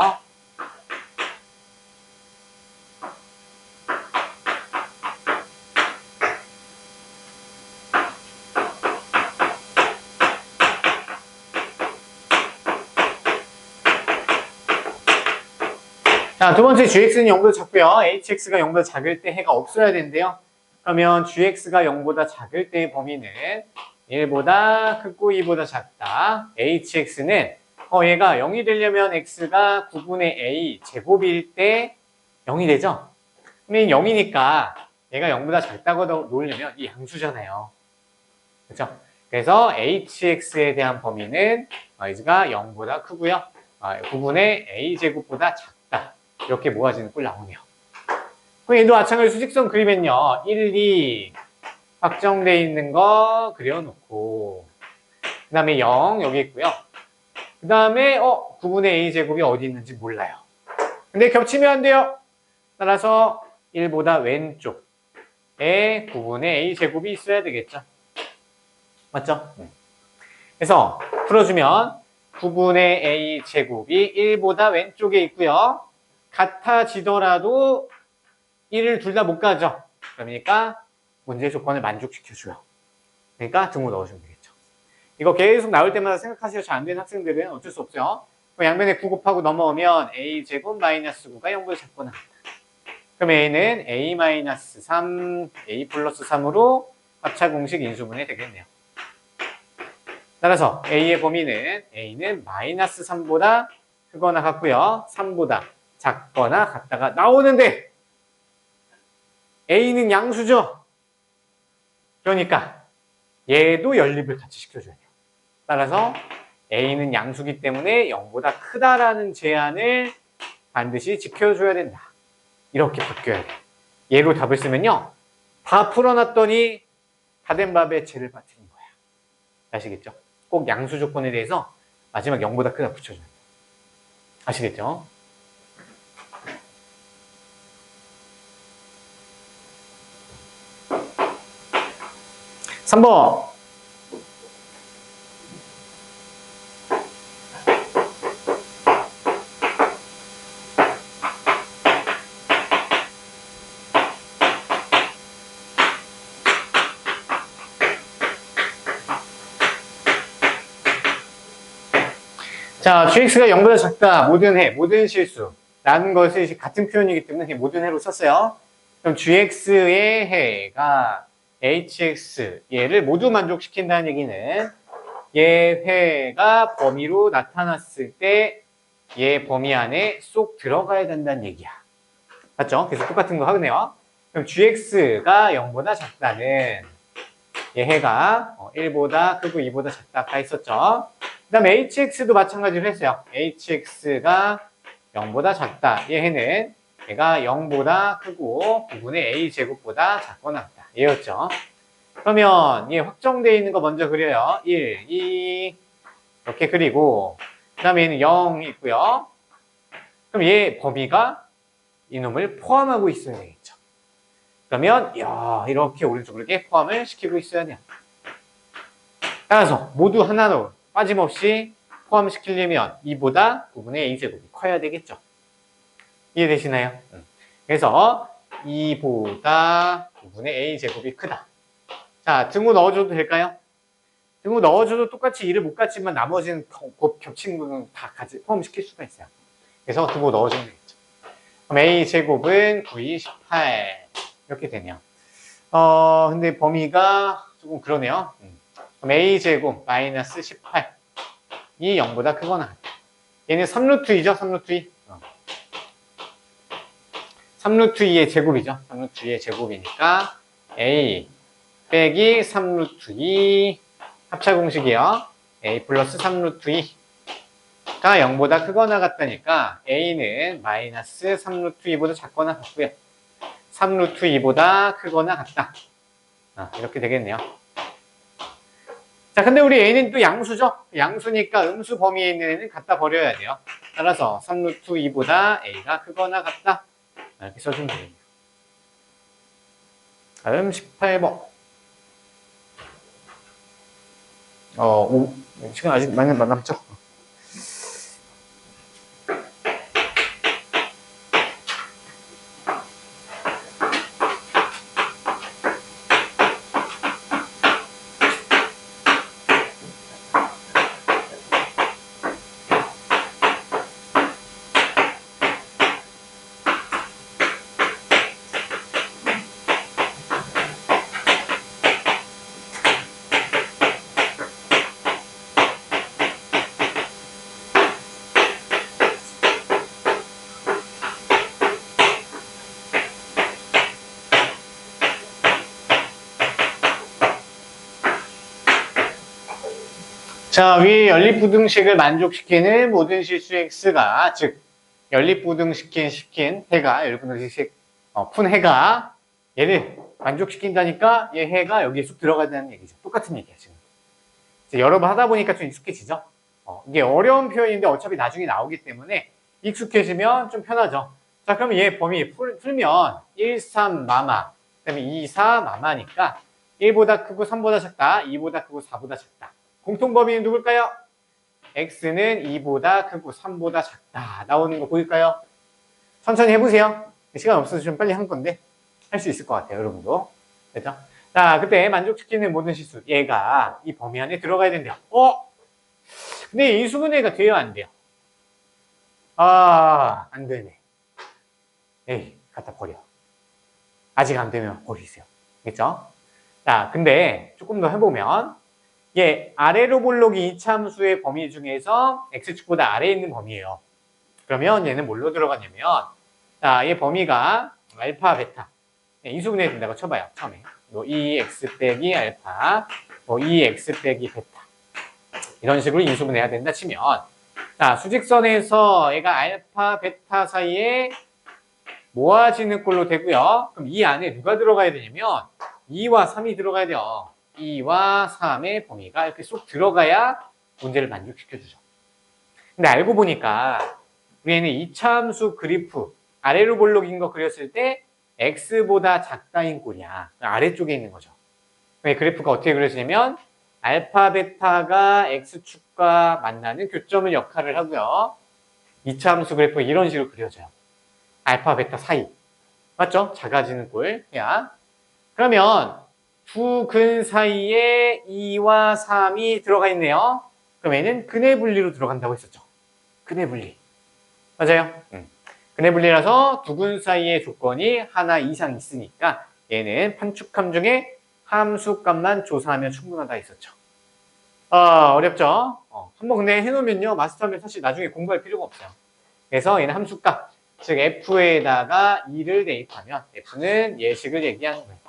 자, 두 번째 gx는 0보다 작고요. hx가 0보다 작을 때 해가 없어야 되는데요. 그러면 gx가 0보다 작을 때의 범위는 1보다 크고 2보다 작다. hx는 얘가 0이 되려면 x가 9분의 a 제곱일 때 0이 되죠? 그러면 0이니까 얘가 0보다 작다고 놓으려면 이 양수잖아요. 그렇죠? 그래서 hx에 대한 범위는 y가 0보다 크고요. 9분의 a 제곱보다 작다. 이렇게 모아지는 꼴 나오네요. 그럼 얘도 마찬가지로 수직선 그리면요. 1, 2 확정되어 있는 거 그려놓고 그 다음에 0 여기 있고요. 그 다음에 9분의 a 제곱이 어디 있는지 몰라요. 근데 겹치면 안 돼요. 따라서 1보다 왼쪽에 9분의 a 제곱이 있어야 되겠죠. 맞죠? 그래서 풀어주면 9분의 a 제곱이 1보다 왼쪽에 있고요. 같아지더라도 1을 둘 다 못 가죠. 그러니까 문제 조건을 만족시켜줘요. 그러니까 등호 넣어주면 되겠죠. 이거 계속 나올 때마다 생각하시고 잘 안 되는 학생들은 어쩔 수 없어요. 양변에 9 곱하고 넘어오면 a제곱 마이너스 9가 0보다 작거나 그럼 a는 a-3, a 플러스 3으로 합차 공식 인수분해 되겠네요. 따라서 a의 범위는 a는 마이너스 3보다 크거나 같고요. 3보다 작거나 같다가 나오는데 a는 양수죠. 그러니까 얘도 연립을 같이 시켜줘야 돼요. 따라서 a는 양수기 때문에 0보다 크다라는 제한을 반드시 지켜줘야 된다. 이렇게 바뀌어야 돼요. 얘로 답을 쓰면요. 다 풀어놨더니 다 된 밥에 재를 빠뜨린 거야. 아시겠죠? 꼭 양수 조건에 대해서 마지막 0보다 크다 붙여줘야 돼요. 아시겠죠? 삼 번. 자, gx가 0보다 작다. 모든 해, 모든 실수. 라는 것이 같은 표현이기 때문에 모든 해로 썼어요. 그럼 gx의 해가 hx, 얘를 모두 만족시킨다는 얘기는 얘 회가 범위로 나타났을 때 얘 범위 안에 쏙 들어가야 된다는 얘기야. 맞죠? 그래서 똑같은 거 하네요. 그럼 gx가 0보다 작다는 얘 해가 1보다 크고 2보다 작다 아까 했었죠. 그 다음에 hx도 마찬가지로 했어요. hx가 0보다 작다. 얘 해는 얘가 0보다 크고 9분의 a 제곱보다 작거나 같다. 얘였죠. 그러면 얘 확정되어 있는 거 먼저 그려요. 1, 2 이렇게 그리고 그 다음에 얘는 0이 있고요. 그럼 얘 범위가 이놈을 포함하고 있어야 되겠죠. 그러면 이렇게 오른쪽으로 이렇게 포함을 시키고 있어야 돼요. 따라서 모두 하나로 빠짐없이 포함시키려면 2보다 9분의 a제곱이 커야 되겠죠. 이해되시나요? 그래서 2보다 9분의 a제곱이 크다. 자, 등호 넣어줘도 될까요? 등호 넣어줘도 똑같이 2를 못 갖지만 나머지는 곧 겹친 거는 다 같이 포함시킬 수가 있어요. 그래서 등호 넣어주면 되겠죠. 그럼 a제곱은 9, 2, 18 이렇게 되네요. 근데 범위가 조금 그러네요. 그럼 a제곱 마이너스 18 이 0보다 크거나 같다. 얘는 3루트 2죠? 3루트 2. 3루트 2의 제곱이죠. 3루트 2의 제곱이니까 a 빼기 3루트 2 합차 공식이요. a 플러스 3루트 2가 0보다 크거나 같다니까 a는 마이너스 3루트 2보다 작거나 같고요. 3루트 2보다 크거나 같다. 이렇게 되겠네요. 자, 근데 우리 a는 또 양수죠? 양수니까 음수 범위에 있는 애는 갖다 버려야 돼요. 따라서 3루트 2보다 a가 크거나 같다. 이렇게 써주면 되겠네요. 다음 18번. 시간 아직 많이 남죠? 자, 위 연립부등식을 만족시키는 모든 실수 x가, 즉 연립부등시킨 해가, 연립부등식 푼 해가 얘를 만족시킨다니까 얘 해가 여기에 쑥 들어가자는 얘기죠. 똑같은 얘기야 지금. 이제 여러 번 하다 보니까 좀 익숙해지죠. 이게 어려운 표현인데 어차피 나중에 나오기 때문에 익숙해지면 좀 편하죠. 자, 그러면 얘 범위 풀면 1, 3 마마, 그 다음에 2, 4 마마니까 1보다 크고 3보다 작다, 2보다 크고 4보다 작다. 공통범위는 누굴까요? x는 2보다 크고 3보다 작다. 나오는 거 보일까요? 천천히 해보세요. 시간 없어서 좀 빨리 한 건데 할 수 있을 것 같아요, 여러분도. 됐죠? 자, 그때 만족시키는 모든 실수. 얘가 이 범위 안에 들어가야 된대요. 근데 이 수분해가 돼요, 안 돼요? 안 되네. 에이, 갖다 버려. 아직 안 되면 버리세요. 됐죠? 자, 근데 조금 더 해보면 아래로 볼록이 이차함수의 범위 중에서 x축보다 아래에 있는 범위예요. 그러면 얘는 뭘로 들어가냐면, 자, 얘 범위가 알파, 베타. 인수분해야 된다고 쳐봐요, 처음에. 2x 빼기 알파, 2x 빼기 베타. 이런 식으로 인수분해야 된다 치면, 자, 수직선에서 얘가 알파, 베타 사이에 모아지는 꼴로 되고요. 그럼 이 안에 누가 들어가야 되냐면, 2와 3이 들어가야 돼요. 2와 3의 범위가 이렇게 쏙 들어가야 문제를 만족시켜주죠. 근데 알고 보니까 우리는 이차함수 그래프 아래로 볼록인 거 그렸을 때 x보다 작다인 꼴이야. 아래쪽에 있는 거죠. 그래프가 어떻게 그려지냐면 알파, 베타가 x축과 만나는 교점을 역할을 하고요. 이차함수 그래프가 이런 식으로 그려져요. 알파, 베타 사이. 맞죠? 작아지는 꼴이야. 그러면 두 근 사이에 2와 3이 들어가 있네요. 그럼 얘는 근의 분리로 들어간다고 했었죠. 근의 분리. 맞아요. 근의 분리라서 두 근 사이의 조건이 하나 이상 있으니까 얘는 판축함 중에 함수값만 조사하면 충분하다 했었죠. 어렵죠? 한번 근데 해놓으면요. 마스터하면 사실 나중에 공부할 필요가 없어요. 그래서 얘는 함수값, 즉 f에다가 2를 대입하면 f는 예식을 얘기하는 거예요.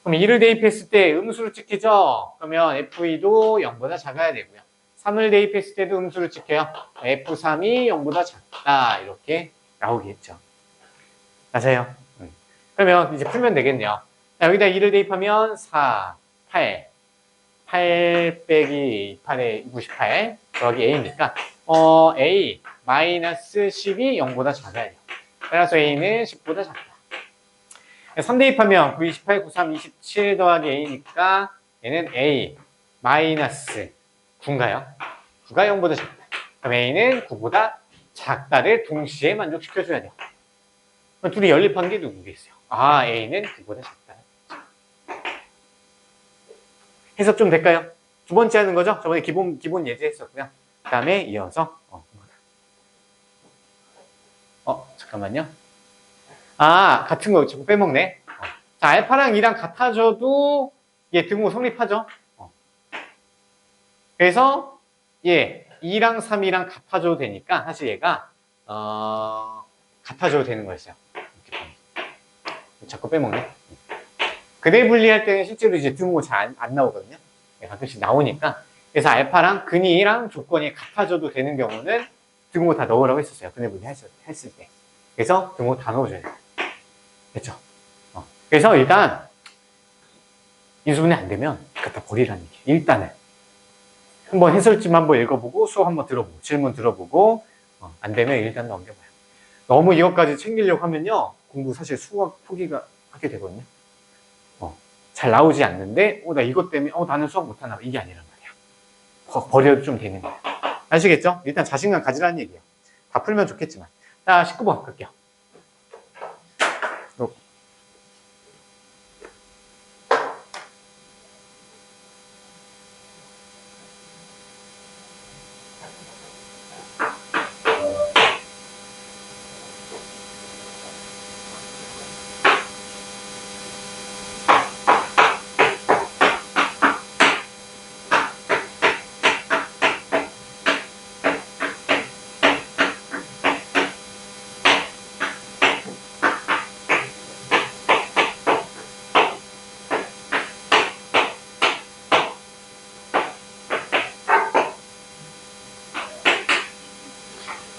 그럼 2를 대입했을 때 음수로 찍히죠? 그러면 f2도 0보다 작아야 되고요. 3을 대입했을 때도 음수로 찍혀요. f3이 0보다 작다. 이렇게 나오겠죠. 맞아요. 그러면 이제 풀면 되겠네요. 자, 여기다 2를 대입하면 4, 8. 8 빼기 8에 98 더하기 a니까 a 마이너스 10이 0보다 작아야 돼요. 따라서 a는 10보다 작다. 3 대입하면 9, 28, 93, 27 더하기 a니까 얘는 a 마이너스 9인가요? 9가 0보다 작다. 그럼 a는 9보다 작다를 동시에 만족시켜줘야 돼요. 그럼 둘이 연립한 게 누구겠어요? a는 9보다 작다. 해석 좀 될까요? 두 번째 하는 거죠? 저번에 기본 예제 했었고요. 그 다음에 이어서 잠깐만요. 같은 거 자꾸 빼먹네. 자, 알파랑 2랑 같아져도 얘 등호 성립하죠. 그래서 2랑 3이랑 같아져도 되니까 사실 얘가 같아져도 되는 거였어요. 자꾸 빼먹네. 근의 분리할 때는 실제로 이제 등호 잘 안 나오거든요. 가끔씩 나오니까. 그래서 알파랑 근이랑 조건이 같아져도 되는 경우는 등호 다 넣으라고 했었어요. 근의 분리 했을 때. 그래서 등호 다 넣어줘야 돼요. 됐죠? 그래서 일단 인수분해 안 되면 갖다 버리라는 얘기예요. 일단은 한번 해설집 한번 읽어보고 수업 한번 들어보고 질문 들어보고 안 되면 일단 넘겨봐요. 너무 이것까지 챙기려고 하면요 공부 사실 수학 포기가 하게 되거든요. 잘 나오지 않는데, 나 이것 때문에, 나는 수학 못하나 봐. 이게 아니란 말이야. 버려도 좀 되는 거야. 아시겠죠? 일단 자신감 가지라는 얘기예요. 다 풀면 좋겠지만. 자, 19번 갈게요.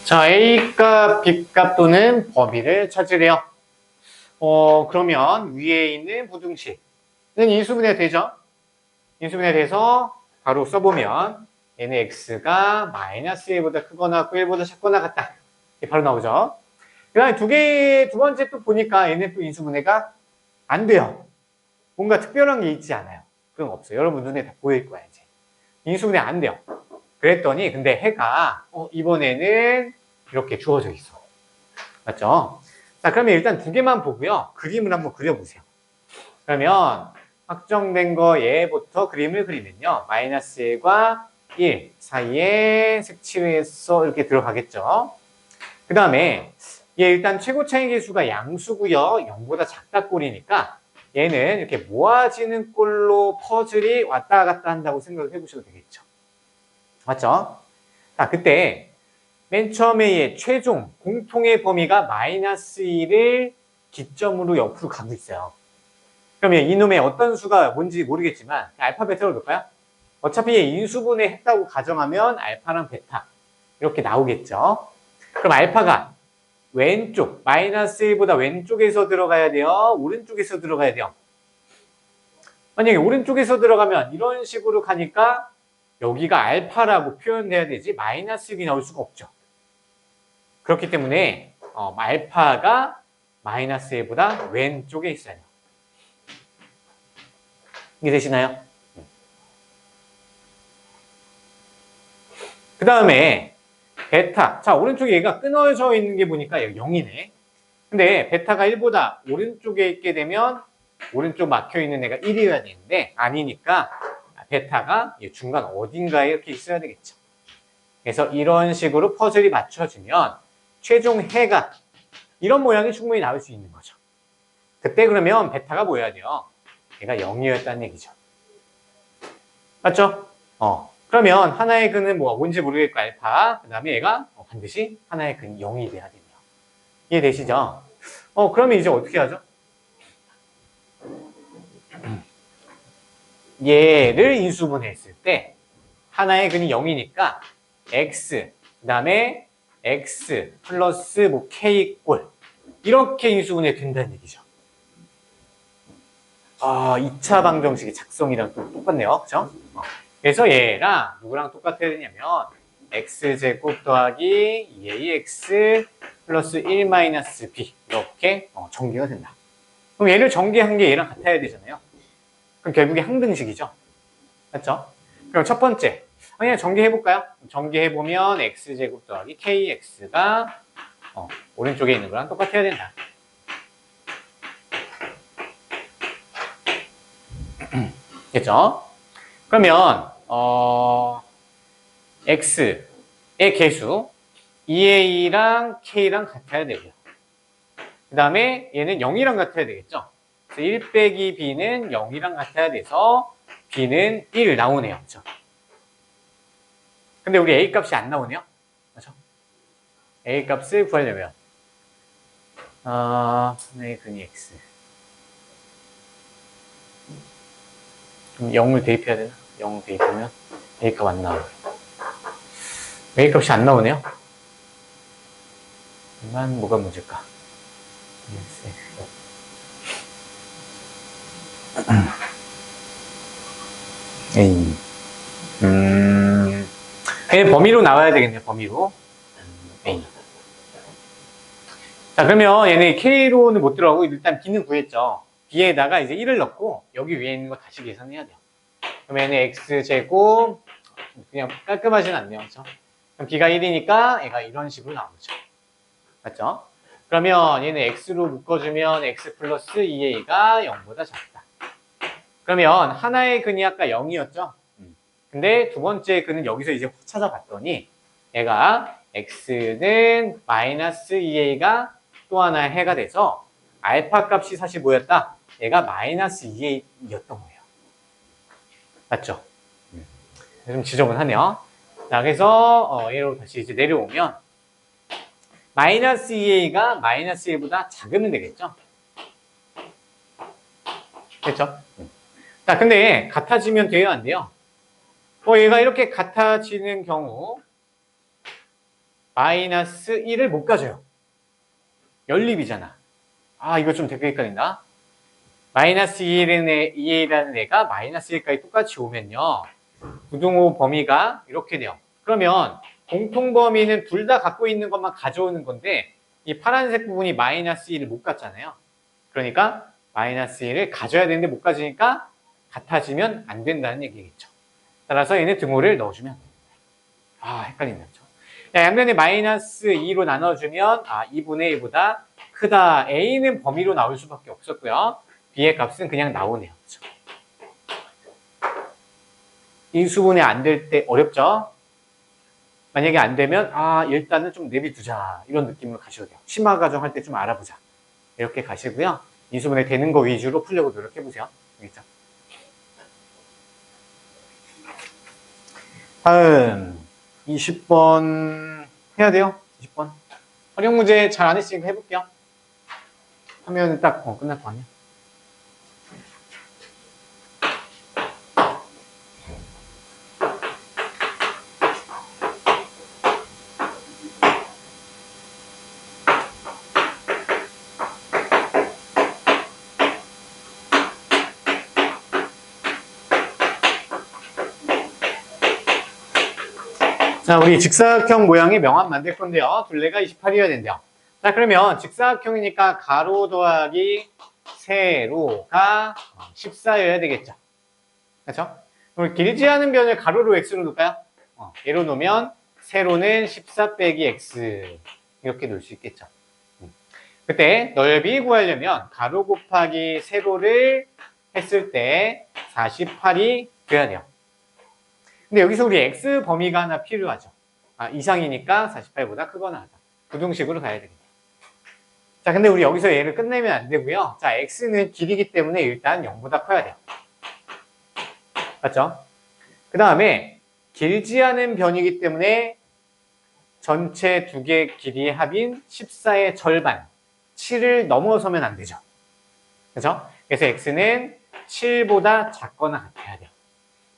자, A값, B값 또는 범위를 찾으래요. 그러면 위에 있는 부등식은 인수분해 되죠? 인수분해 돼서 바로 써보면 얘는 X가 마이너스 1보다 크거나 1보다 작거나 같다. 이게 바로 나오죠? 그 다음에 두 번째 또 보니까 얘는 또 인수분해가 안 돼요. 뭔가 특별한 게 있지 않아요. 그런 거 없어요. 여러분 눈에 다 보일 거야, 이제. 인수분해 안 돼요. 그랬더니 근데 해가 이번에는 이렇게 주어져 있어. 맞죠? 자, 그러면 일단 두 개만 보고요. 그림을 한번 그려보세요. 그러면 확정된 거 얘부터 그림을 그리면요. 마이너스 1과 1 사이에 색칠을 해서 이렇게 들어가겠죠. 그 다음에 얘 일단 최고 차이 계수가 양수고요. 0보다 작다 꼴이니까 얘는 이렇게 모아지는 꼴로 퍼즐이 왔다 갔다 한다고 생각을 해보셔도 되겠죠. 맞죠? 자, 그때 맨 처음에 얘 최종 공통의 범위가 마이너스 1을 기점으로 옆으로 가고 있어요. 그러면 이놈의 어떤 수가 뭔지 모르겠지만 알파 베타로 볼까요? 어차피 얘 인수분해 했다고 가정하면 알파랑 베타 이렇게 나오겠죠. 그럼 알파가 왼쪽 마이너스 1보다 왼쪽에서 들어가야 돼요? 오른쪽에서 들어가야 돼요? 만약에 오른쪽에서 들어가면 이런 식으로 가니까 여기가 알파라고 표현돼야 되지 마이너스 1이 나올 수가 없죠. 그렇기 때문에 알파가 마이너스 1보다 왼쪽에 있어야 돼요. 이해되시나요? 그 다음에 베타. 자, 오른쪽에 얘가 끊어져 있는 게 보니까 0이네. 근데 베타가 1보다 오른쪽에 있게 되면 오른쪽 막혀 있는 애가 1이어야 되는데 아니니까 베타가 중간 어딘가에 이렇게 있어야 되겠죠. 그래서 이런 식으로 퍼즐이 맞춰지면 최종 해가 이런 모양이 충분히 나올 수 있는 거죠. 그때 그러면 베타가 뭐여야 돼요? 얘가 0이었다는 얘기죠. 맞죠? 그러면 하나의 근은 뭔지 모르겠고 알파, 그 다음에 얘가 반드시 하나의 근이 0이 돼야 되네요. 이해되시죠? 그러면 이제 어떻게 하죠? 얘를 인수분해했을 때 하나의 근이 0이니까 x, 그 다음에 x 플러스 k 꼴 이렇게 인수분해 된다는 얘기죠. 2차 방정식의 작성이랑 또 똑같네요. 그죠? 그래서 얘랑 누구랑 똑같아야 되냐면 x제곱 더하기 2ax 플러스 1 마이너스 b 이렇게 전개가 된다. 그럼 얘를 전개한 게 얘랑 같아야 되잖아요. 그럼 결국에 항등식이죠. 맞죠? 그럼 첫 번째 그냥 전개해볼까요? 전개해보면 x제곱 더하기 kx가 오른쪽에 있는 거랑 똑같아야 된다. 됐죠? 그러면 x의 개수 2a랑 k랑 같아야 되고요. 그 다음에 얘는 0이랑 같아야 되겠죠? 그래서 1 빼기 b는 0이랑 같아야 돼서 b는 1 나오네요. 그렇죠? 근데 우리 a 값이 안 나오네요. 그렇죠? a 값을 구하려면 하나의 근이 x 그럼 0을 대입해야 되나? 0 대입하면 a 값 안 나와요. a 값이 안 나오네요. 그러면 뭐가 문제일까? A. 그냥 범위로 나와야 되겠네요. 범위로. A. 자, 그러면 얘네 K로는 못 들어가고 일단 B는 구했죠. b에다가 이제 1을 넣고 여기 위에 있는 거 다시 계산해야 돼요. 그럼 얘는 x제곱 그냥 깔끔하진 않네요. 그렇죠? 그럼 b가 1이니까 얘가 이런 식으로 나오죠. 맞죠? 그러면 얘는 x로 묶어주면 x 플러스 2a가 0보다 작다. 그러면 하나의 근이 아까 0이었죠? 근데 두 번째 근은 여기서 이제 찾아봤더니 얘가 x는 마이너스 2a가 또 하나의 해가 돼서 알파 값이 사실 뭐였다? 얘가 마이너스 2a였던 거예요. 맞죠? 좀 지저분하네요. 자, 그래서 얘로 다시 이제 내려오면 마이너스 2a가 마이너스 1보다 작으면 되겠죠? 그렇죠? 자, 근데 같아지면 돼요, 안 돼요? 얘가 이렇게 같아지는 경우 마이너스 1을 못 가져요. 연립이잖아. 아, 이거 좀 되게 헷갈린다. 마이너스 2a라는 애가 마이너스 1까지 똑같이 오면요. 부등호 범위가 이렇게 돼요. 그러면 공통 범위는 둘 다 갖고 있는 것만 가져오는 건데 이 파란색 부분이 마이너스 1을 못 갖잖아요. 그러니까 마이너스 1을 가져야 되는데 못 가지니까 같아지면 안 된다는 얘기겠죠. 따라서 얘는 등호를 넣어주면 안 됩니다. 아, 헷갈리죠. 양면에 마이너스 2로 나눠주면 2분의 1보다 크다. A는 범위로 나올 수밖에 없었고요. B의 값은 그냥 나오네요. 그렇죠? 인수분해 안 될 때 어렵죠? 만약에 안 되면 일단은 좀 내비두자 이런 느낌으로 가셔도 돼요. 심화 과정 할 때 좀 알아보자 이렇게 가시고요. 인수분해 되는 거 위주로 풀려고 노력해보세요. 알겠죠? 다음 20번 해야 돼요. 20번 활용 문제 잘 안 했으니까 해볼게요. 하면 딱 끝날 거 아니야. 자, 우리 직사각형 모양의 명암 만들 건데요. 둘레가 28이어야 된대요. 자, 그러면 직사각형이니까 가로 더하기 세로가 14여야 되겠죠. 그렇죠? 그럼 길지 않은 변을 가로로 x로 놓을까요? 얘로 놓으면 세로는 14 빼기 x 이렇게 놓을 수 있겠죠. 그때 넓이 구하려면 가로 곱하기 세로를 했을 때 48이 돼야 돼요. 근데 여기서 우리 x 범위가 하나 필요하죠. 이상이니까 48보다 크거나 하다. 부등식으로 가야 되겠네요. 자, 근데 우리 여기서 얘를 끝내면 안 되고요. 자, x는 길이기 때문에 일단 0보다 커야 돼요. 맞죠? 그 다음에 길지 않은 변이기 때문에 전체 두 개 길이의 합인 14의 절반, 7을 넘어서면 안 되죠. 그렇죠? 그래서 x는 7보다 작거나 같아야 돼요.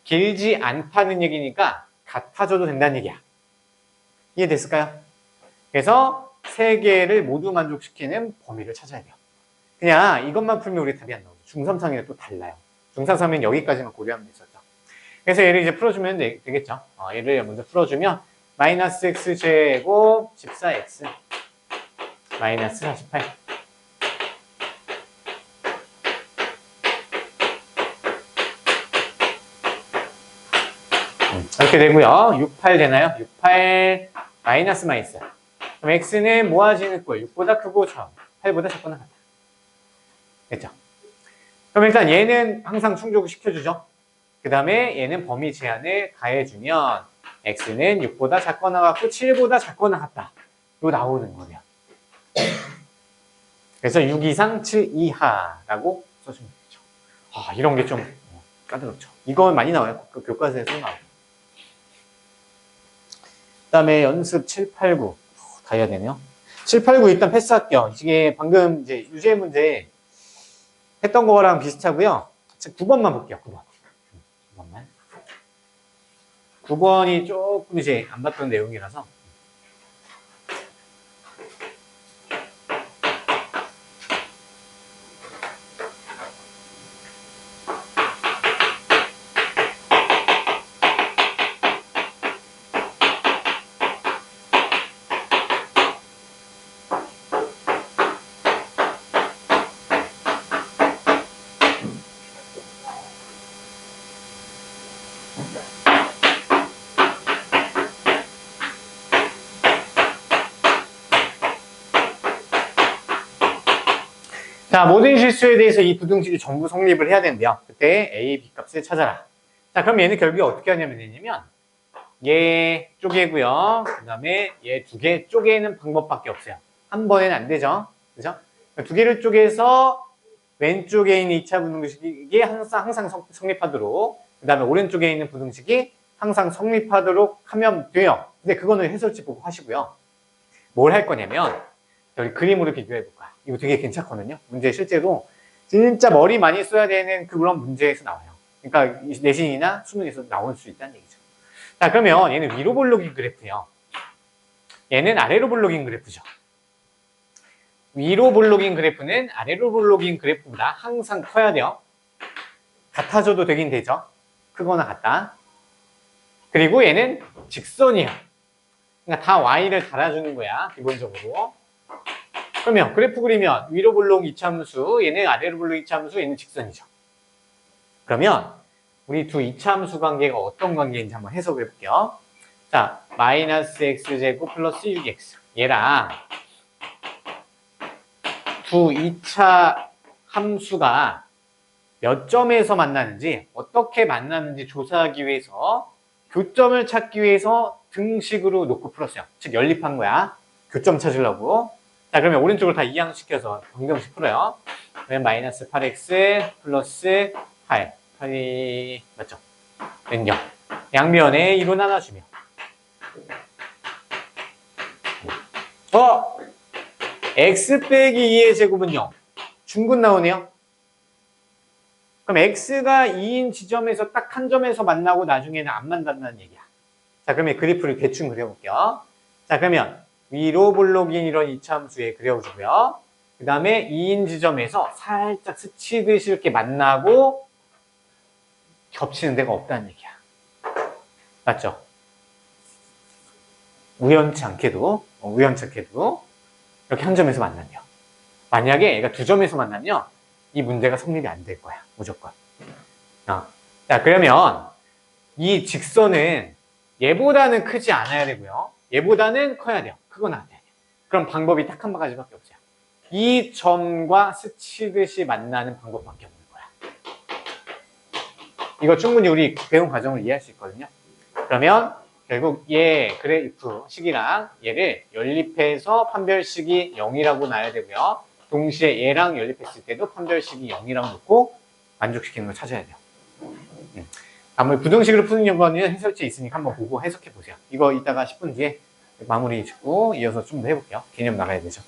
길지 않다는 얘기니까 같아져도 된다는 얘기야. 이해됐을까요? 그래서 세 개를 모두 만족시키는 범위를 찾아야 돼요. 그냥 이것만 풀면 우리 답이 안 나오죠. 중3상이랑 또 달라요. 중3상은 여기까지만 고려하면 됐었죠. 그래서 얘를 이제 풀어주면 되겠죠. 얘를 먼저 풀어주면 마이너스 x제곱 14x 마이너스 48 이렇게 되고요. 68 되나요? 68 마이너스 마이너스. 그럼 x는 모아지는 꼴 6보다 크고 8보다 작거나 같다. 됐죠? 그럼 일단 얘는 항상 충족을 시켜주죠. 그 다음에 얘는 범위 제한을 가해주면 x는 6보다 작거나 같고 7보다 작거나 같다. 이거 나오는 거예요. 그래서 6 이상 7 이하라고 써주면 되죠. 이런 게 좀 까다롭죠. 이건 많이 나와요. 교과서에서 나와요. 그 다음에 연습 7, 8, 9 다 해야 되네요. 7, 8, 9 일단 패스할게요. 이게 방금 이제 유제 문제 했던 거랑 비슷하고요. 9번만 볼게요. 9번만. 9번이 조금 이제 안 봤던 내용이라서. 자, 모든 실수에 대해서 이 부등식이 전부 성립을 해야 된대요. 그때 A, B 값을 찾아라. 자, 그럼 얘는 결국에 어떻게 하냐면 얘 쪼개고요. 그 다음에 얘 두 개 쪼개는 방법밖에 없어요. 한 번에는 안 되죠. 그죠? 두 개를 쪼개서 왼쪽에 있는 2차 부등식이 항상 성립하도록, 그 다음에 오른쪽에 있는 부등식이 항상 성립하도록 하면 돼요. 근데 그거는 해설지 보고 하시고요. 뭘 할 거냐면 우리 그림으로 비교해 볼 거야. 이거 되게 괜찮거든요. 문제 실제로 진짜 머리 많이 써야 되는 그런 문제에서 나와요. 그러니까 내신이나 수능에서 나올 수 있다는 얘기죠. 자, 그러면 얘는 위로 볼록인 그래프예요. 얘는 아래로 볼록인 그래프죠. 위로 볼록인 그래프는 아래로 볼록인 그래프보다 항상 커야 돼요. 같아져도 되긴 되죠. 크거나 같다. 그리고 얘는 직선이에요. 그러니까 다 y를 달아주는 거야, 기본적으로. 그러면 그래프 그리면 위로 볼록 이차함수, 얘는 아래로 볼록 이차함수, 얘는 직선이죠. 그러면 우리 두 이차함수 관계가 어떤 관계인지 한번 해석을 해볼게요. 자, 마이너스 x제곱 플러스 6x. 얘랑 두 2차 함수가 몇 점에서 만나는지, 어떻게 만나는지 조사하기 위해서 교점을 찾기 위해서 등식으로 놓고 풀었어요. 즉 연립한 거야. 교점 찾으려고. 자, 그러면 오른쪽으로 다 이항시켜서 방정식 풀어요. 그러면 마이너스 8x 플러스 8. 8이 맞죠? 는 0. 양면에 2로 나눠주며. x 빼기 2의 제곱은 0. 중근 나오네요. 그럼 x가 2인 지점에서 딱 한 점에서 만나고 나중에는 안 만난다는 얘기야. 자, 그러면 그래프를 대충 그려볼게요. 자, 그러면 위로 볼록인 이런 이차함수에 그려주고요. 그 다음에 2인 지점에서 살짝 스치듯이 이렇게 만나고 겹치는 데가 없다는 얘기야. 맞죠? 우연치 않게도 이렇게 한 점에서 만나면, 만약에 얘가 두 점에서 만나면 이 문제가 성립이 안 될 거야. 무조건. 자, 그러면 이 직선은 얘보다는 크지 않아야 되고요. 얘보다는 커야 돼요. 크거나 안 돼요. 그럼 방법이 딱 한 가지밖에 없어요. 이 점과 스치듯이 만나는 방법밖에 없는 거야. 이거 충분히 우리 배운 과정을 이해할 수 있거든요. 그러면 결국 얘 그래프 식이랑 얘를 연립해서 판별식이 0이라고 놔야 되고요. 동시에 얘랑 연립했을 때도 판별식이 0이라고 놓고 만족시키는 걸 찾아야 돼요. 아무리 부등식으로 푸는 거는 해설지에 있으니까 한번 보고 해석해 보세요. 이거 이따가 10분 뒤에 마무리 짓고 이어서 좀 더 해볼게요. 개념 나가야 되죠.